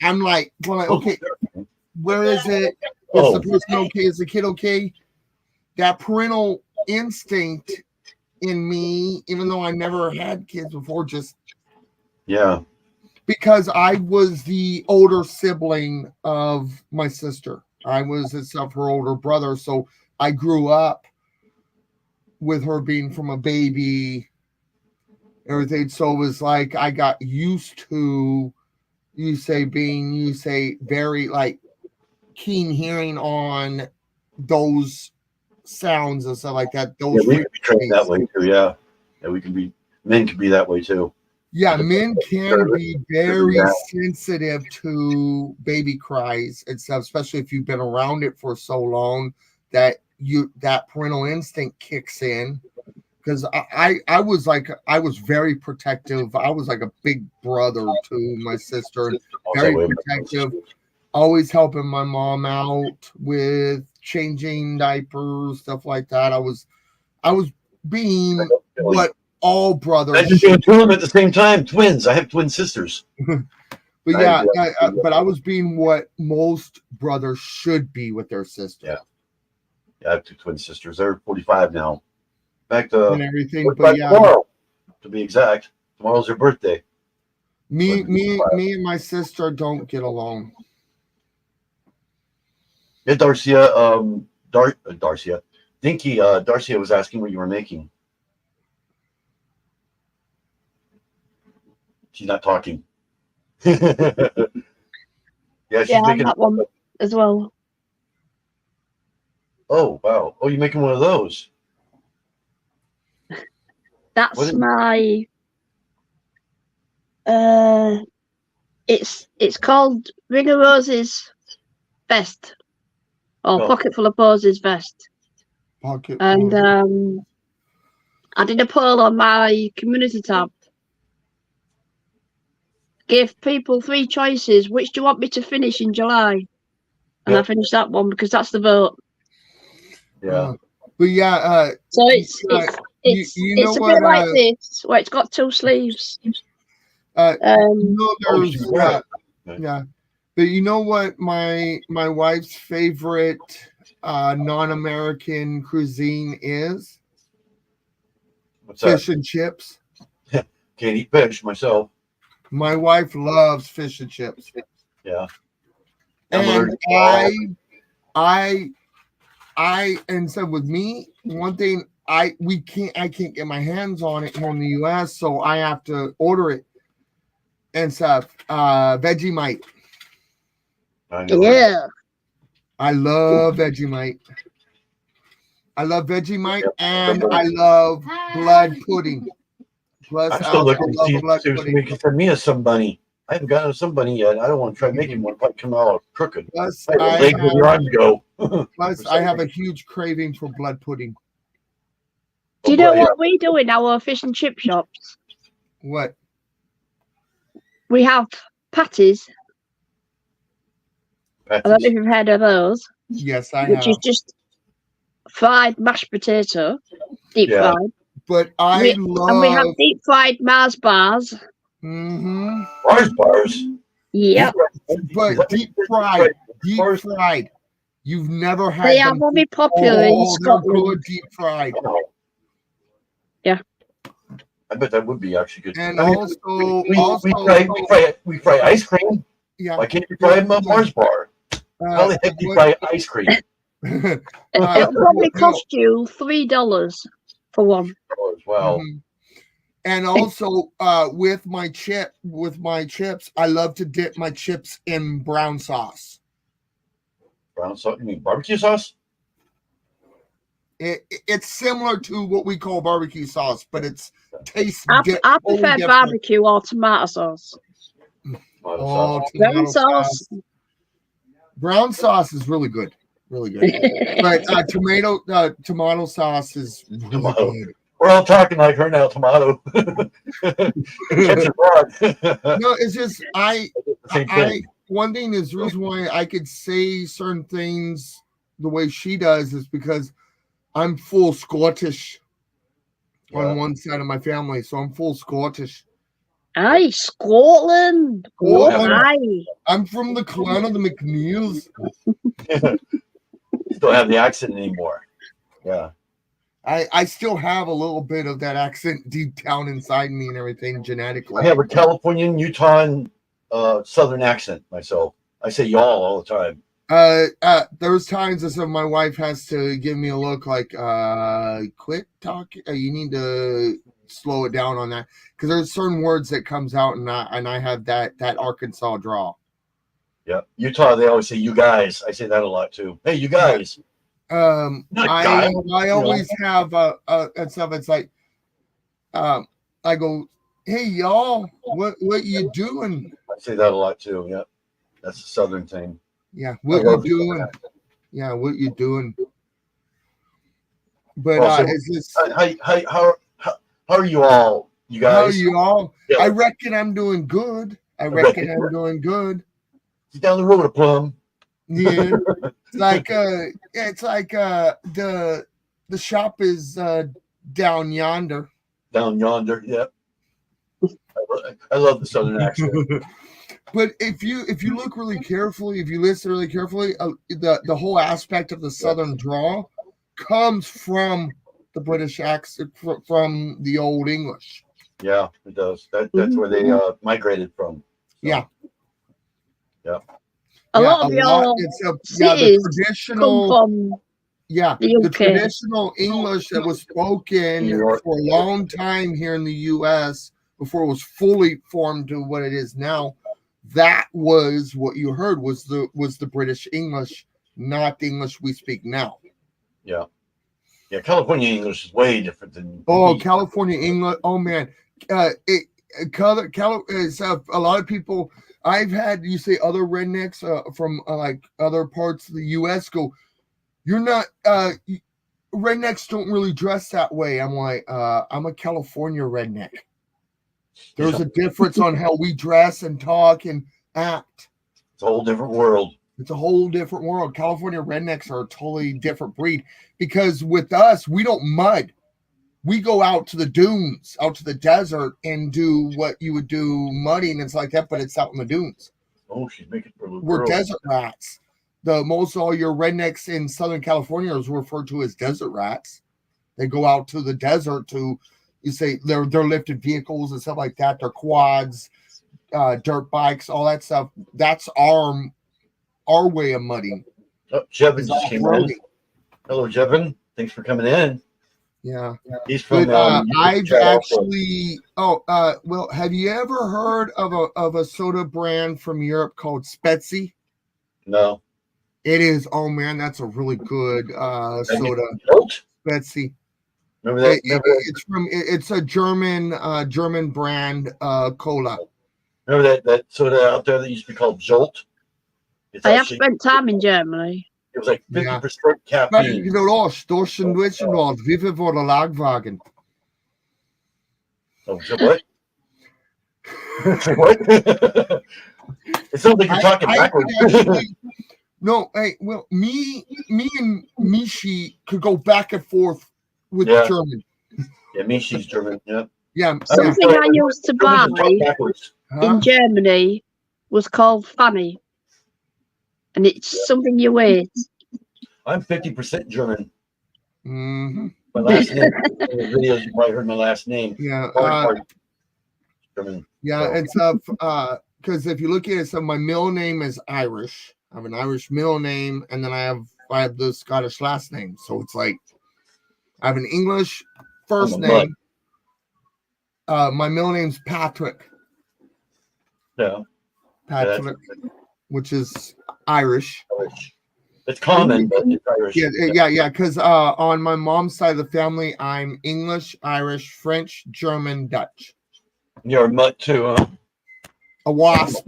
I'm like, okay, where is it? Is the person okay? Is the kid okay? That parental instinct in me, even though I never had kids before, just because I was the older sibling of my sister. I was itself her older brother, so I grew up with her being from a baby, everything. So it was like I got used to being very like keen hearing on those sounds and stuff like that. Those we can be trained that way too. Yeah, men can be that way too. Yeah, men can be very sensitive to baby cries and stuff, especially if you've been around it for so long that that parental instinct kicks in. Because I was very protective. I was like a big brother to my sister, very protective, always helping my mom out with changing diapers, stuff like that. I was being what all brothers. I just doing two of them at the same time. Twins. I have twin sisters. But yeah, but I was being what most brothers should be with their sister. Yeah, I have two twin sisters. They're 45 now. Back to and everything, but yeah, tomorrow, to be exact. Tomorrow's her birthday. Me and my sister don't get along. Yeah, Darcia. Darcia. Dinky. Darcia was asking what you were making. She's not talking. She's making that one as well. Oh wow! Oh, you're making one of those. That's my. It's called Ring of Roses Vest, or Pocket Full of Posies Vest. And I did a poll on my community tab. Gave people 3 choices. Which do you want me to finish in July? And I finished that one because that's the vote. Yeah. But yeah. So it's a bit like this, where it's got 2 sleeves. Yeah. But you know what my wife's favorite non-American cuisine is? What's that? Fish and chips. Can't eat fish myself. My wife loves fish and chips. Yeah. And and so with me, one thing I can't get my hands on it here in the US, so I have to order it and stuff. Vegemite. Yeah. I love Vegemite. And I love blood pudding. Plus, I'm still looking to see if we can send me some bunny. I haven't gotten some bunny yet. I don't want to try making one. It might come out crooked. Plus, I have a huge craving for blood pudding. Do you know what we do in our fish and chip shops? What? We have patties. I don't know if you've heard of those. Yes, I have. Which is just fried mashed potato, deep fried. But and we have deep fried Mars bars. Mm-hmm. Mars bars? Yeah. But deep fried. You've never had They are very popular in Scotland. Good deep fried. Yeah. I bet that would be actually good. And we fry ice cream. Yeah. Why can't you fry a Mars bar? How the heck do you fry ice cream? It'll probably cost you $3 for one. Wow. Mm-hmm. And also, with my chips, I love to dip my chips in brown sauce. Brown sauce? You mean barbecue sauce? It's similar to what we call barbecue sauce, but it's tastes. I prefer barbecue or tomato sauce. Brown sauce. Brown sauce is really good, but tomato sauce is really good. We're all talking like her now, tomato. No, it's just one thing is the reason why I could say certain things the way she does is because I'm full Scottish on one side of my family, so I'm full Scottish. Aye, Scotland. Oh, aye. I'm from the clan of the McNeils. don't have the accent anymore. Yeah. I still have a little bit of that accent deep down inside me and everything genetically. I have a Californian, Utah, and Southern accent myself. I say y'all all the time. There's times that my wife has to give me a look like, quit talking. You need to slow it down on that, because there's certain words that comes out, and I have that Arkansas drawl. Yeah, Utah, they always say you guys. I say that a lot too. Hey, you guys. I always have and stuff. It's like, I go, hey y'all, what you doing? I say that a lot too. Yeah, that's a Southern thing. Yeah, what you doing? Yeah, what you doing? But is this how are you all? You guys? How are you all? Yeah. I reckon I'm doing good. I reckon I'm doing good. He's down the road a plum. Yeah, it's like the shop is down yonder. Down yonder, yeah. I love the Southern accent. But if you look really carefully, if you listen really carefully, the whole aspect of the Southern drawl comes from the British accent, from the Old English. Yeah, it does. That's where they migrated from. So. Yeah. Yeah. A lot of your cities the traditional, come from the traditional English that was spoken for a long time here in the U.S. before it was fully formed to what it is now. That was what you heard was the British English, not the English we speak now. Yeah. Yeah, California English is way different than California English. Oh man, a lot of people. I've had you say other rednecks from like other parts of the U.S. go, you're not rednecks don't really dress that way. I'm like, I'm a California redneck. There's a difference on how we dress and talk and act. It's a whole different world. It's a whole different world. California rednecks are a totally different breed, because with us, we don't mud. We go out to the dunes, out to the desert, and do what you would do mudding and stuff like that, but it's out in the dunes. Oh, she's making for a little We're girl. desert rats. Most all your rednecks in Southern California is referred to as desert rats. They go out to the desert to, you say they're lifted vehicles and stuff like that. They're quads, dirt bikes, all that stuff. That's our way of mudding. Oh, Jevin just came in. Hello, Jevin. Thanks for coming in. Yeah. He's from I've actually well, have you ever heard of a soda brand from Europe called Spetsy? No. It is, oh man, that's a really good soda. Spetsy. Remember that? It's a German brand cola. Remember that soda out there that used to be called Jolt? I have spent time in Germany. It was like 50% caffeine. Wie viel voor de Lagwagen? Oh, what? What? It sounds like you're talking backwards. No, hey, well, me and Mishi could go back and forth with German. Yeah, Mishi's German, yeah. Yeah. Something I used to buy in Germany was called Fanny. And it's something you eat. I'm 50% German. Mm-hmm. My last name, in the videos, you probably heard my last name. Yeah. German. Yeah, it's because if you look at it, so my middle name is Irish. I have an Irish middle name, and then I have the Scottish last name. So it's like I have an English first name. My middle name's Patrick. Yeah. Patrick, which is Irish. It's common, but it's Irish. Yeah. Because on my mom's side of the family, I'm English, Irish, French, German, Dutch. You're a mutt too, huh? A wasp.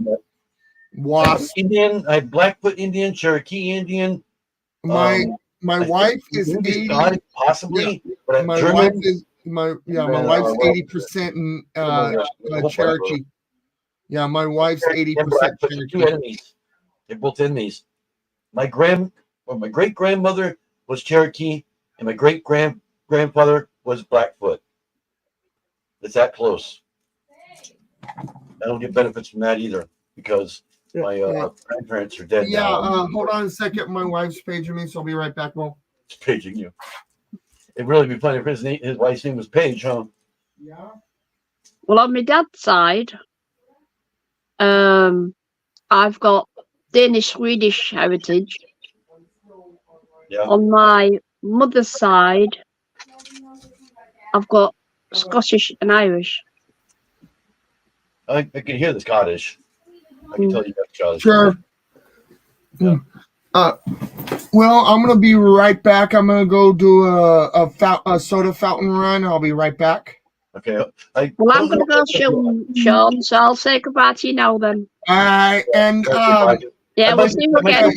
Indian. I have Blackfoot Indian, Cherokee Indian. My wife is 80. Possibly, but my German. wife is my wife's 80% in Cherokee. Yeah, my wife's 80% Cherokee. Two enemies. They're both enemies. My great grandmother was Cherokee, and my great grandfather was Blackfoot. It's that close. I don't get benefits from that either, because My grandparents are dead Yeah, now. hold on a second. My wife's paging me, so I'll be right back. Well, It's paging you. It'd really be funny if his wife's name was Paige, huh? yeah. Well, on my dad's side, I've got Danish Swedish heritage. Yeah. On my mother's side, I've got Scottish and Irish. I can hear the Scottish. I can tell you got Scottish. Sure. Yeah. Well, I'm gonna be right back. I'm gonna go do a soda fountain run. I'll be right back. Okay. I'm gonna go Sean, so I'll say goodbye to you now then. All right, and yeah, we'll see you again.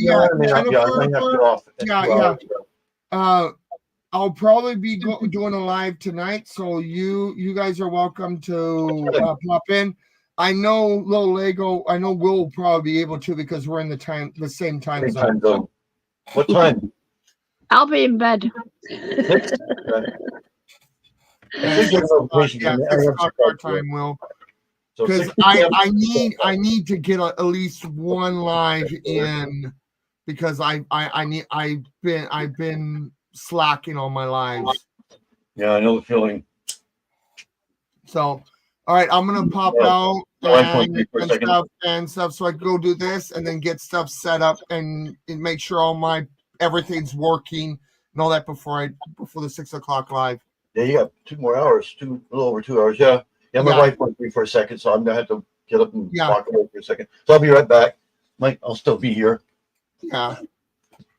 I'll probably be doing a live tonight, so you guys are welcome to pop in. I know Little Lego. I know we'll probably be able to because we're in the same time zone. What time? I'll be in bed. Our time, Will. Because I need to get at least one live in because I've been slacking on my lives. Yeah, I know the feeling. So, all right, I'm gonna pop out and stuff so I can go do this and then get stuff set up and make sure all everything's working and all that before the 6 o'clock live. Yeah, you got 2 more hours, a little over 2 hours. Yeah. My wife went free for a second, so I'm gonna have to get up and walk away for a second. So I'll be right back. I'll still be here. Yeah.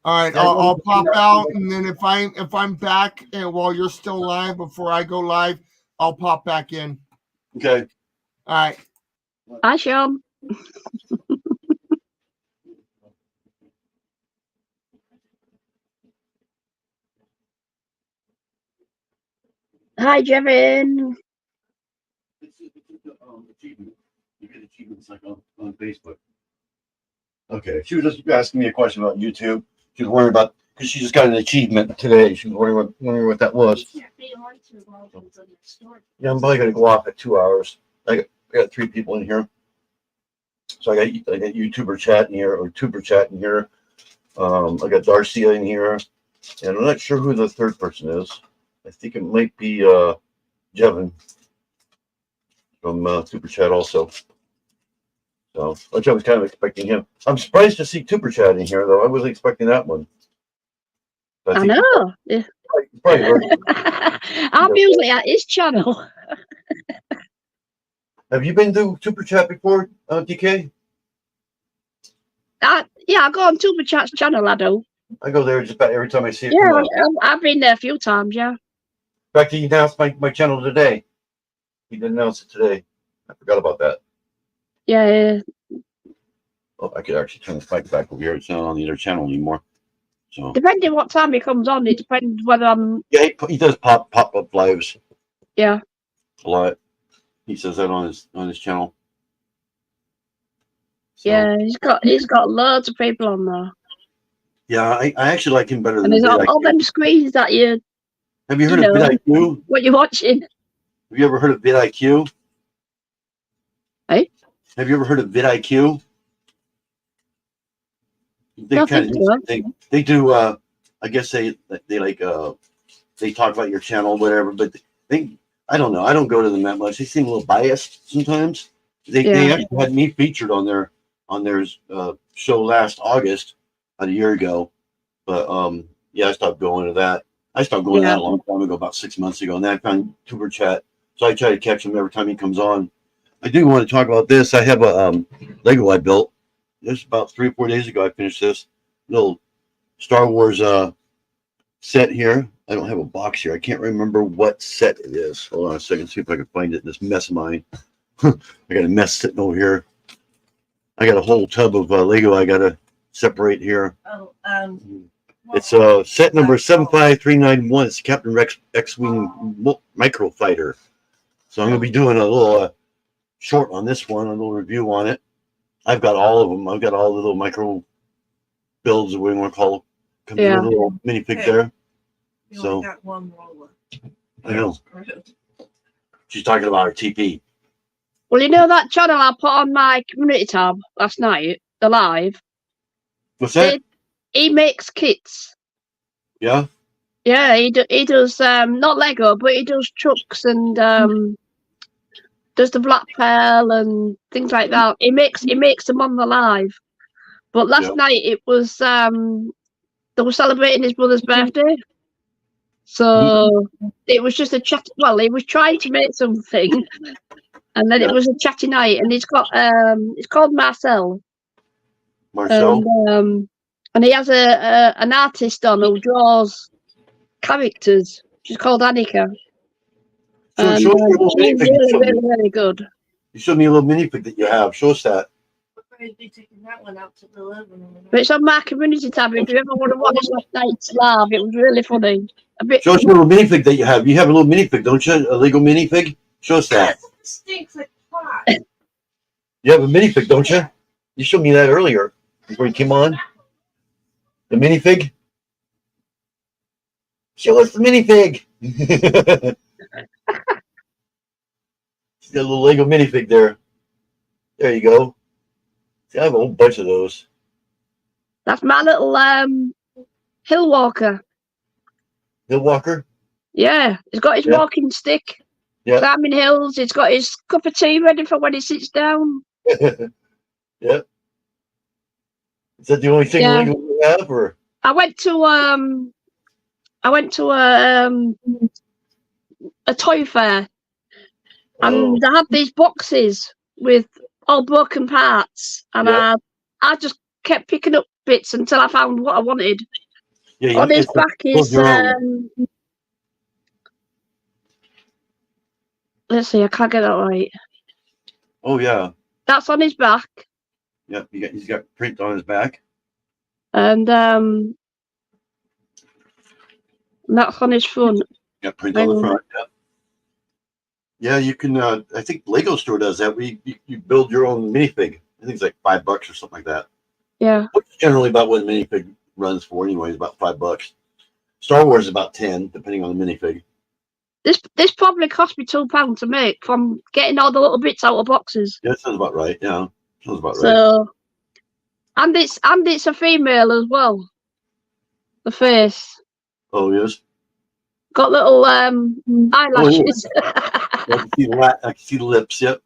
All right, I'll pop out, and then if I'm back and while you're still live before I go live, I'll pop back in. Okay. All right. Hi, Sean. Hi, Jevin. You get achievements like on Facebook. Okay, she was just asking me a question about YouTube. She was worried about because she just got an achievement today. She was wondering what that was. Yeah, I'm probably gonna go off at 2 hours. I got 3 people in here, so I got YouTuber chat in here or Tuber chat in here. I got Darcy in here, and I'm not sure who the third person is. I think it might be Jevin from Super Chat also. So, which I was kind of expecting him. I'm surprised to see Super Chat in here, though. I wasn't expecting that one. I know. Yeah. I'm usually at his channel. Have you been to Super Chat before, DK? Yeah, I go on Super Chat's channel, I do. I go there just about every time I see it. Yeah, I've been there a few times, yeah. In fact, he announced my channel today. He didn't announce it today. I forgot about that. Yeah. Oh, I could actually turn the mic back over here. It's not on the other channel anymore. So depending what time he comes on, it depends whether I'm. Yeah, he does pop up lives. Yeah. A lot. He says that on his channel. So. Yeah, he's got loads of people on there. Yeah, I actually like him better than. And there's all them screens that you. Have you heard of vidIQ? What you're watching? Have you ever heard of vidIQ? Hey? Have you ever heard of vidIQ? They do. I guess they like they talk about your channel, whatever. But I don't know. I don't go to them that much. They seem a little biased sometimes. They actually had me featured on their show last August, about a year ago. But I stopped going to that. I stopped going to that a long time ago, about 6 months ago, and then I found Tuber Chat. So I try to catch him every time he comes on. I do want to talk about this. I have a Lego I built. This about 3 or 4 days ago. I finished this little Star Wars set here. I don't have a box here. I can't remember what set it is. Hold on a second, see if I can find it in this mess of mine. I got a mess sitting over here. I got a whole tub of Lego I got to separate here. It's set number 75391. It's Captain Rex X-Wing Microfighter. So I'm going to be doing a little short on this one, a little review on it. I've got all of them. I've got all the little micro builds, what we want to call them. Comes with a little minifig there. So got one roller. I know. She's talking about her TP. Well, you know that channel I put on my community tab last night? Alive. What's that? He makes kits. Yeah. Yeah, he does not Lego, but he does trucks and does the black pearl and things like that. He makes them on the live. But last night it was they were celebrating his brother's birthday. So it was just a chat. Well, he was trying to make something, and then it was a chatty night. And he's got it's called Marcel. Marcel. And he has an artist on who draws characters. She's called Annika. So And, show us your little she's minifig. really good. You showed me a little minifig that you have. Show us that. But it's on my community tab. If you ever want to watch last night's live, it was really funny. A bit. Show us your little minifig that you have. You have a little minifig, don't you? A Lego minifig. Show us that. Stinks like pot. You have a minifig, don't you? You showed me that earlier before you came on. The minifig. Show us the minifig. She's got a little Lego minifig there. There you go. See, I have a whole bunch of those. That's my little hill walker. Hill walker? Yeah, he's got his walking stick. Yeah. Climbing hills. He's got his cup of tea ready for when he sits down. Yeah. Is that the only thing Lego you have, or? I went to a toy fair, and they had these boxes with all broken parts, and I just kept picking up bits until I found what I wanted. Yeah, on his back is let's see, I can't get that right. Oh yeah. That's on his back. Yep, he's got print on his back. And that's on his front. Got print on the front. Yeah. Yeah, you can. I think Lego store does that. You build your own minifig. I think it's like $5 or something like that. Yeah. Which is generally about what a minifig runs for. Anyways, about $5. Star Wars is about 10, depending on the minifig. This probably cost me £2 to make from getting all the little bits out of boxes. Yeah, that sounds about right. Yeah, sounds about right. So, and it's a female as well. The face. Oh yes. Got little eyelashes. I can see the lips. Yep.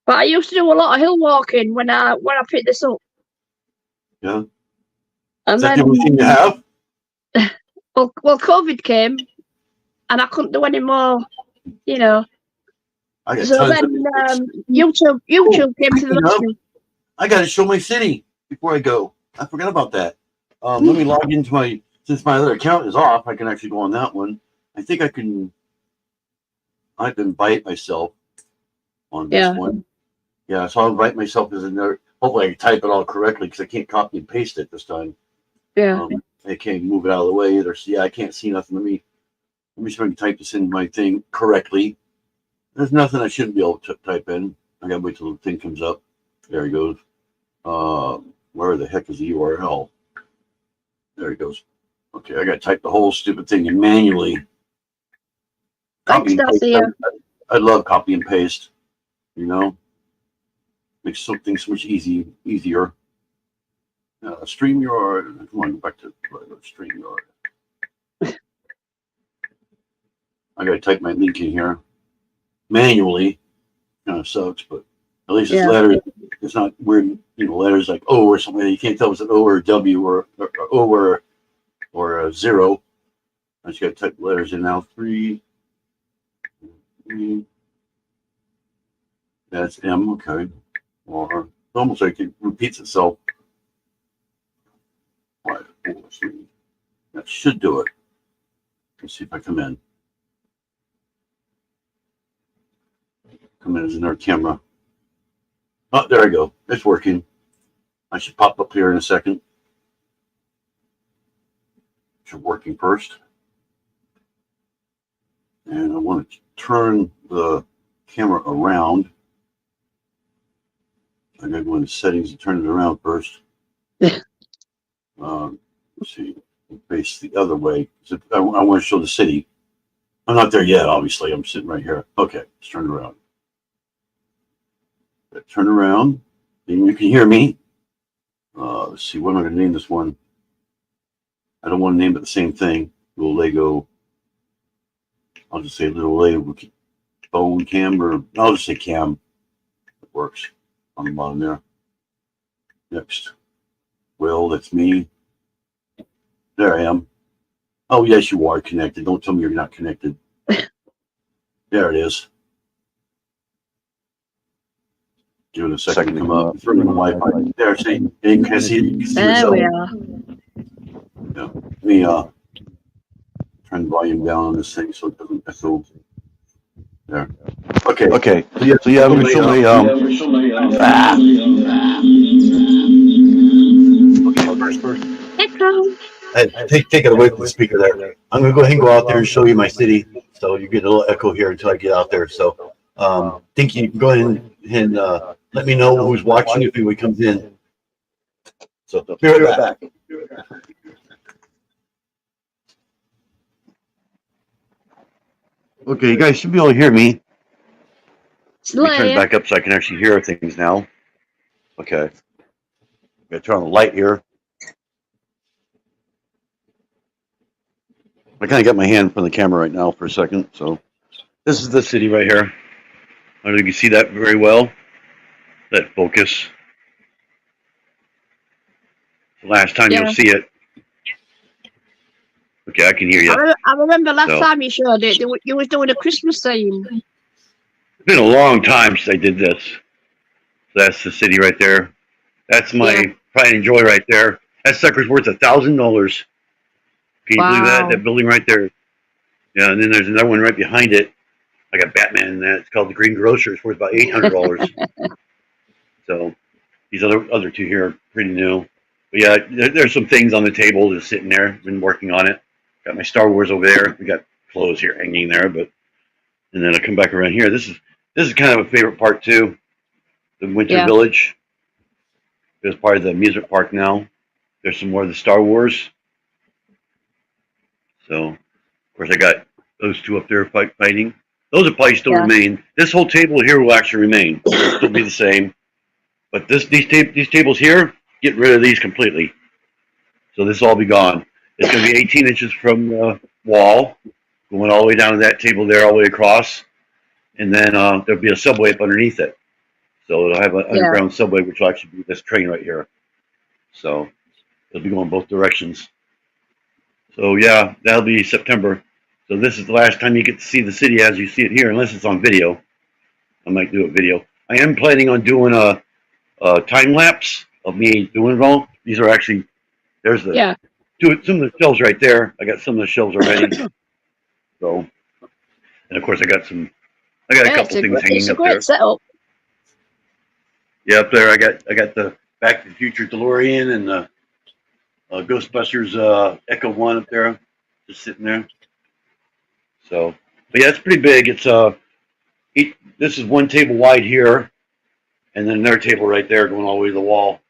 But I used to do a lot of hill walking when I picked this up. Yeah. And is that then the only thing you have? well, COVID came, and I couldn't do any more. You know. I got so tons then of YouTube came to the rescue. I got to show my city before I go. I forgot about that. Let me log into since my other account is off. I can actually go on that one. I think I can invite myself on this one. Yeah, so I'll invite myself as another. Hopefully, I can type it all correctly because I can't copy and paste it this time. Yeah. I can't move it out of the way either. So yeah, I can't see nothing. Let me see if I can type this in my thing correctly. There's nothing I shouldn't be able to type in. I gotta wait till the thing comes up. There he goes. Where the heck is the URL? There he goes. Okay, I gotta type the whole stupid thing in manually. Thanks, Darcy. I love copy and paste. You know, makes something so much easier. StreamYard. Come on, go back to StreamYard. I gotta type my link in here manually. Kind of sucks, but at least it's letters. It's not weird, letters like O or something. You can't tell if it's an O or a W or O or a 0. I just gotta type letters in now. 3. That's M. Okay. Or it's almost like it repeats itself. 5, 4, 3. That should do it. Let's see if I come in. Come in as another camera. Oh, there I go. It's working. I should pop up here in a second. Should working first. And I want to turn the camera around. I got to go into settings and turn it around first. Let's see. Face the other way. I want to show the city. I'm not there yet, obviously. I'm sitting right here. Okay, let's turn it around. Turn around. And you can hear me. Let's see, what am I going to name this one? I don't want to name it the same thing. Little Lego. I'll just say little Lego bone cam, or I'll just say cam. It works on the bottom there. Next. Well, that's me. There I am. Oh, yes, you are connected. Don't tell me you're not connected. There it is. Give it a second to come up. Throw in the Wi-Fi. There, see? You can see it. There we are. Yeah. Let me turn the volume down on this thing so it doesn't echo. There. Okay. Okay. So yeah, we're showing okay, first. Take it away from the speaker there. I'm gonna go ahead and go out there and show you my city. So you get a little echo here until I get out there. So Dinky, you can go ahead and let me know who's watching if anybody comes in. So be right back. Okay, you guys should be able to hear me. Let me turn it back up so I can actually hear things now. Okay. I'm gonna turn on the light here. I kind of got my hand from the camera right now for a second. So this is the city right here. I don't know if you can see that very well. That focus. The last time you'll see it. Okay, I can hear you. I remember last time you showed it, you was doing a Christmas theme. It's been a long time since I did this. So that's the city right there. That's my pride and joy right there. That sucker's worth $1,000. Can you believe that? That building right there. Yeah, and then there's another one right behind it. I got Batman in that. It's called the Green Grocer. It's worth about $800. So these other two here are pretty new. But yeah, there's some things on the table just sitting there. Been working on it. Got my Star Wars over there. We got clothes here hanging there, and then I come back around here. This is kind of a favorite part too. The Winter Village. It's part of the amusement park now. There's some more of the Star Wars. So, of course, I got those two up there fighting. Those will probably still remain. This whole table here will actually remain. It'll still be the same. But these tables here, get rid of these completely. So this will all be gone. It's going to be 18 inches from the wall, going all the way down to that table there, all the way across. And then there'll be a subway up underneath it. So it'll have an underground subway, which will actually be this train right here. So it'll be going both directions. So yeah, that'll be September. So this is the last time you get to see the city as you see it here, unless it's on video. I might do a video. I am planning on doing a time lapse of me doing it all. These are actually, there's the some of the shelves right there. I got some of the shelves already. So, and of course I got a couple things hanging up there. Setup. Yeah, up there I got the Back to the Future DeLorean and the Ghostbusters Echo 1 up there, just sitting there. So, but yeah, it's pretty big. It's this is one table wide here, and then another table right there going all the way to the wall.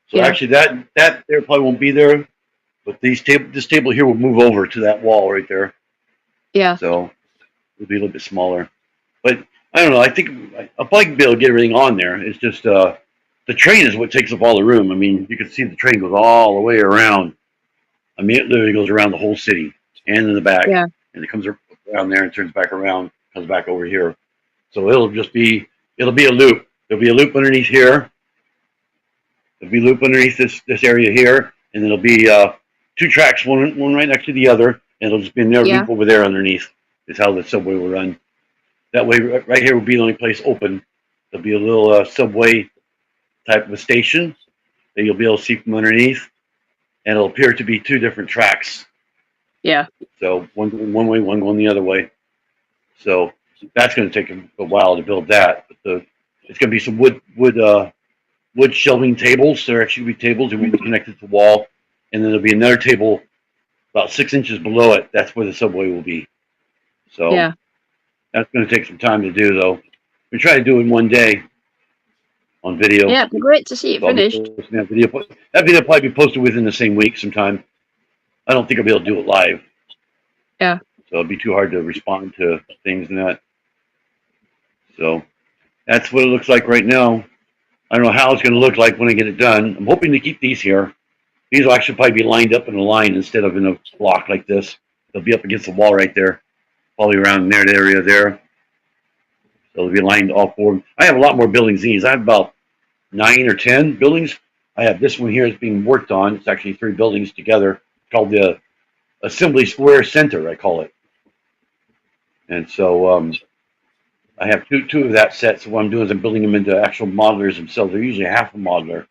So actually, that there probably won't be there, but this table here will move over to that wall right there. Yeah. So it'll be a little bit smaller, but I don't know. I think I'll probably be able to get everything on there. It's just the train is what takes up all the room. I mean, you can see the train goes all the way around. I mean, it literally goes around the whole city and in the back. Yeah. And it comes around there and turns back around, comes back over here. So it'll be a loop. There'll be a loop underneath here. There'll be a loop underneath this area here, and it'll be two tracks, one right next to the other, and it'll just be another loop over there underneath. Is how the subway will run. That way, right here will be the only place open. There'll be a little subway type of a station that you'll be able to see from underneath, and it'll appear to be two different tracks. Yeah. So one going one way, one going the other way. So that's going to take a while to build that. But it's going to be some wood shelving tables. There actually be tables that will be connected to the wall, and then there'll be another table about 6 inches below it. That's where the subway will be. So that's going to take some time to do, though. We try to do it in one day on video. Yeah, it'd be great to see it finished. That video will probably be posted within the same week sometime. I don't think I'll be able to do it live. Yeah. So it'd be too hard to respond to things and that. So that's what it looks like right now. I don't know how it's going to look like when I get it done. I'm hoping to keep these here. These will actually probably be lined up in a line instead of in a block like this. They'll be up against the wall right there, probably around there, the area there. So they'll be lined all four. I have a lot more buildings than these. I have about 9 or 10 buildings. I have this one here that's being worked on. It's actually 3 buildings together. It's called the Assembly Square Center, I call it. And so I have two of that set. So what I'm doing is I'm building them into actual modelers themselves. They're usually half a modeler.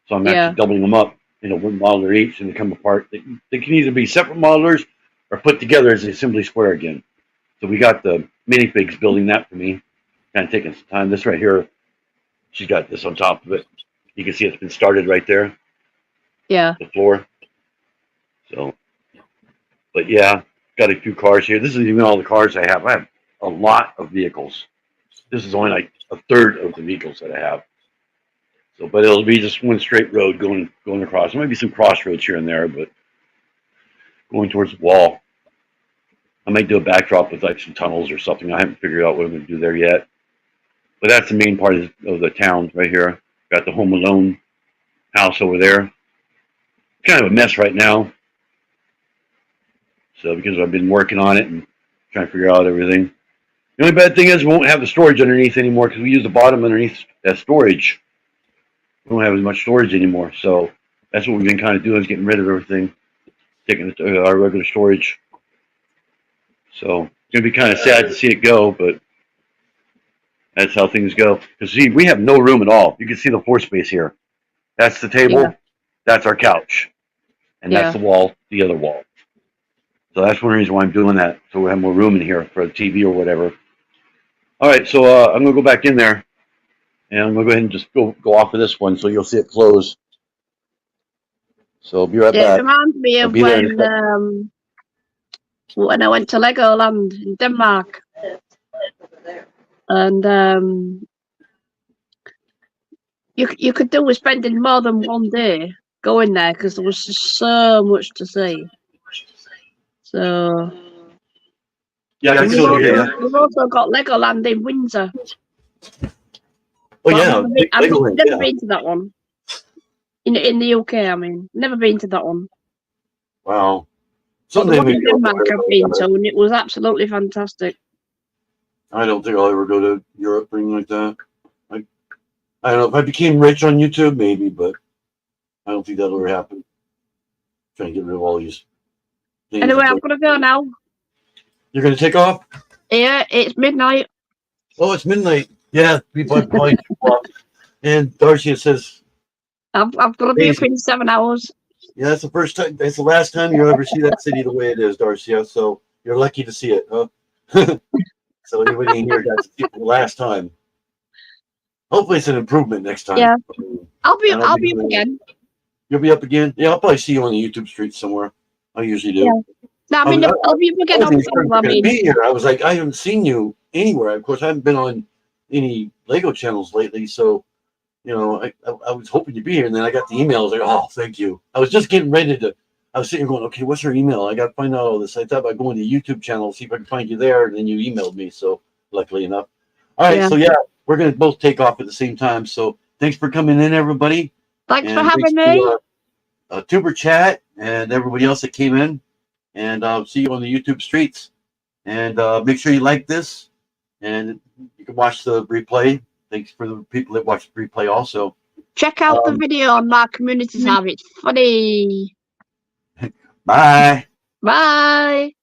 So I'm actually doubling them up, one modeler each, and they come apart. They can either be separate modelers or put together as the assembly square again. So we got the minifigs building that for me. Kind of taking some time. This right here, she's got this on top of it. You can see it's been started right there. Yeah. The floor. So, but yeah, got a few cars here. This isn't even all the cars I have. I have a lot of vehicles. This is only like a third of the vehicles that I have. So, but it'll be just one straight road going across. There might be some crossroads here and there, but going towards the wall. I might do a backdrop with like some tunnels or something. I haven't figured out what I'm going to do there yet. But that's the main part of the town right here. Got the Home Alone house over there. Kind of a mess right now. So because I've been working on it and trying to figure out everything. The only bad thing is we won't have the storage underneath anymore because we use the bottom underneath as storage. We don't have as much storage anymore. So that's what we've been kind of doing, is getting rid of everything. Taking it to our regular storage. So it's going to be kind of sad to see it go, but that's how things go. Because see, we have no room at all. You can see the floor space here. That's the table. Yeah. That's our couch. And that's the wall, the other wall. So that's one reason why I'm doing that. So we have more room in here for the TV or whatever. All right, so I'm going to go back in there. And I'm going to go ahead and just go off of this one so you'll see it close. So I'll be right back. It reminds me of when I went to Legoland in Denmark. And you could do with spending more than one day going there because there was just so much to see. So yeah, I can still hear you. We've also got Legoland in Windsor. Oh yeah, I've never been to that one. In the UK, I mean, never been to that one. Wow. Something in Denmark I've been to, and it was absolutely fantastic. I don't think I'll ever go to Europe or anything like that. I don't know if I became rich on YouTube, maybe, but I don't think that'll ever happen. I'm trying to get rid of all these things. Anyway, I'm gonna go now. You're gonna take off? Yeah, it's midnight. Oh, it's midnight. Yeah, people are probably and Darcy says I've got to be up in 7 hours. Yeah, that's the first time. That's the last time you'll ever see that city the way it is, Darcy. So you're lucky to see it, huh? So anybody in here got to see it the last time. Hopefully, it's an improvement next time. Yeah, I'll be up again. You'll be up again. Yeah, I'll probably see you on the YouTube streets somewhere. I usually do. Yeah. No, I mean, I'll be up again on film. I mean, I was like, I haven't seen you anywhere. Of course, I haven't been on any Lego channels lately, so. You know, I was hoping to be here, and then I got the email. I was like, oh, thank you. I was just getting ready to. I was sitting here going, okay, what's her email? I got to find out all this. I thought about going to the YouTube channel, see if I can find you there, and then you emailed me. So luckily enough. All right, so yeah, we're gonna both take off at the same time. So thanks for coming in, everybody. Thanks for having me. Tuber Chat and everybody else that came in, and I'll see you on the YouTube streets. And make sure you like this, and you can watch the replay. Thanks for the people that watch the replay also. Check out the video on my community tab. It's funny. Bye. Bye.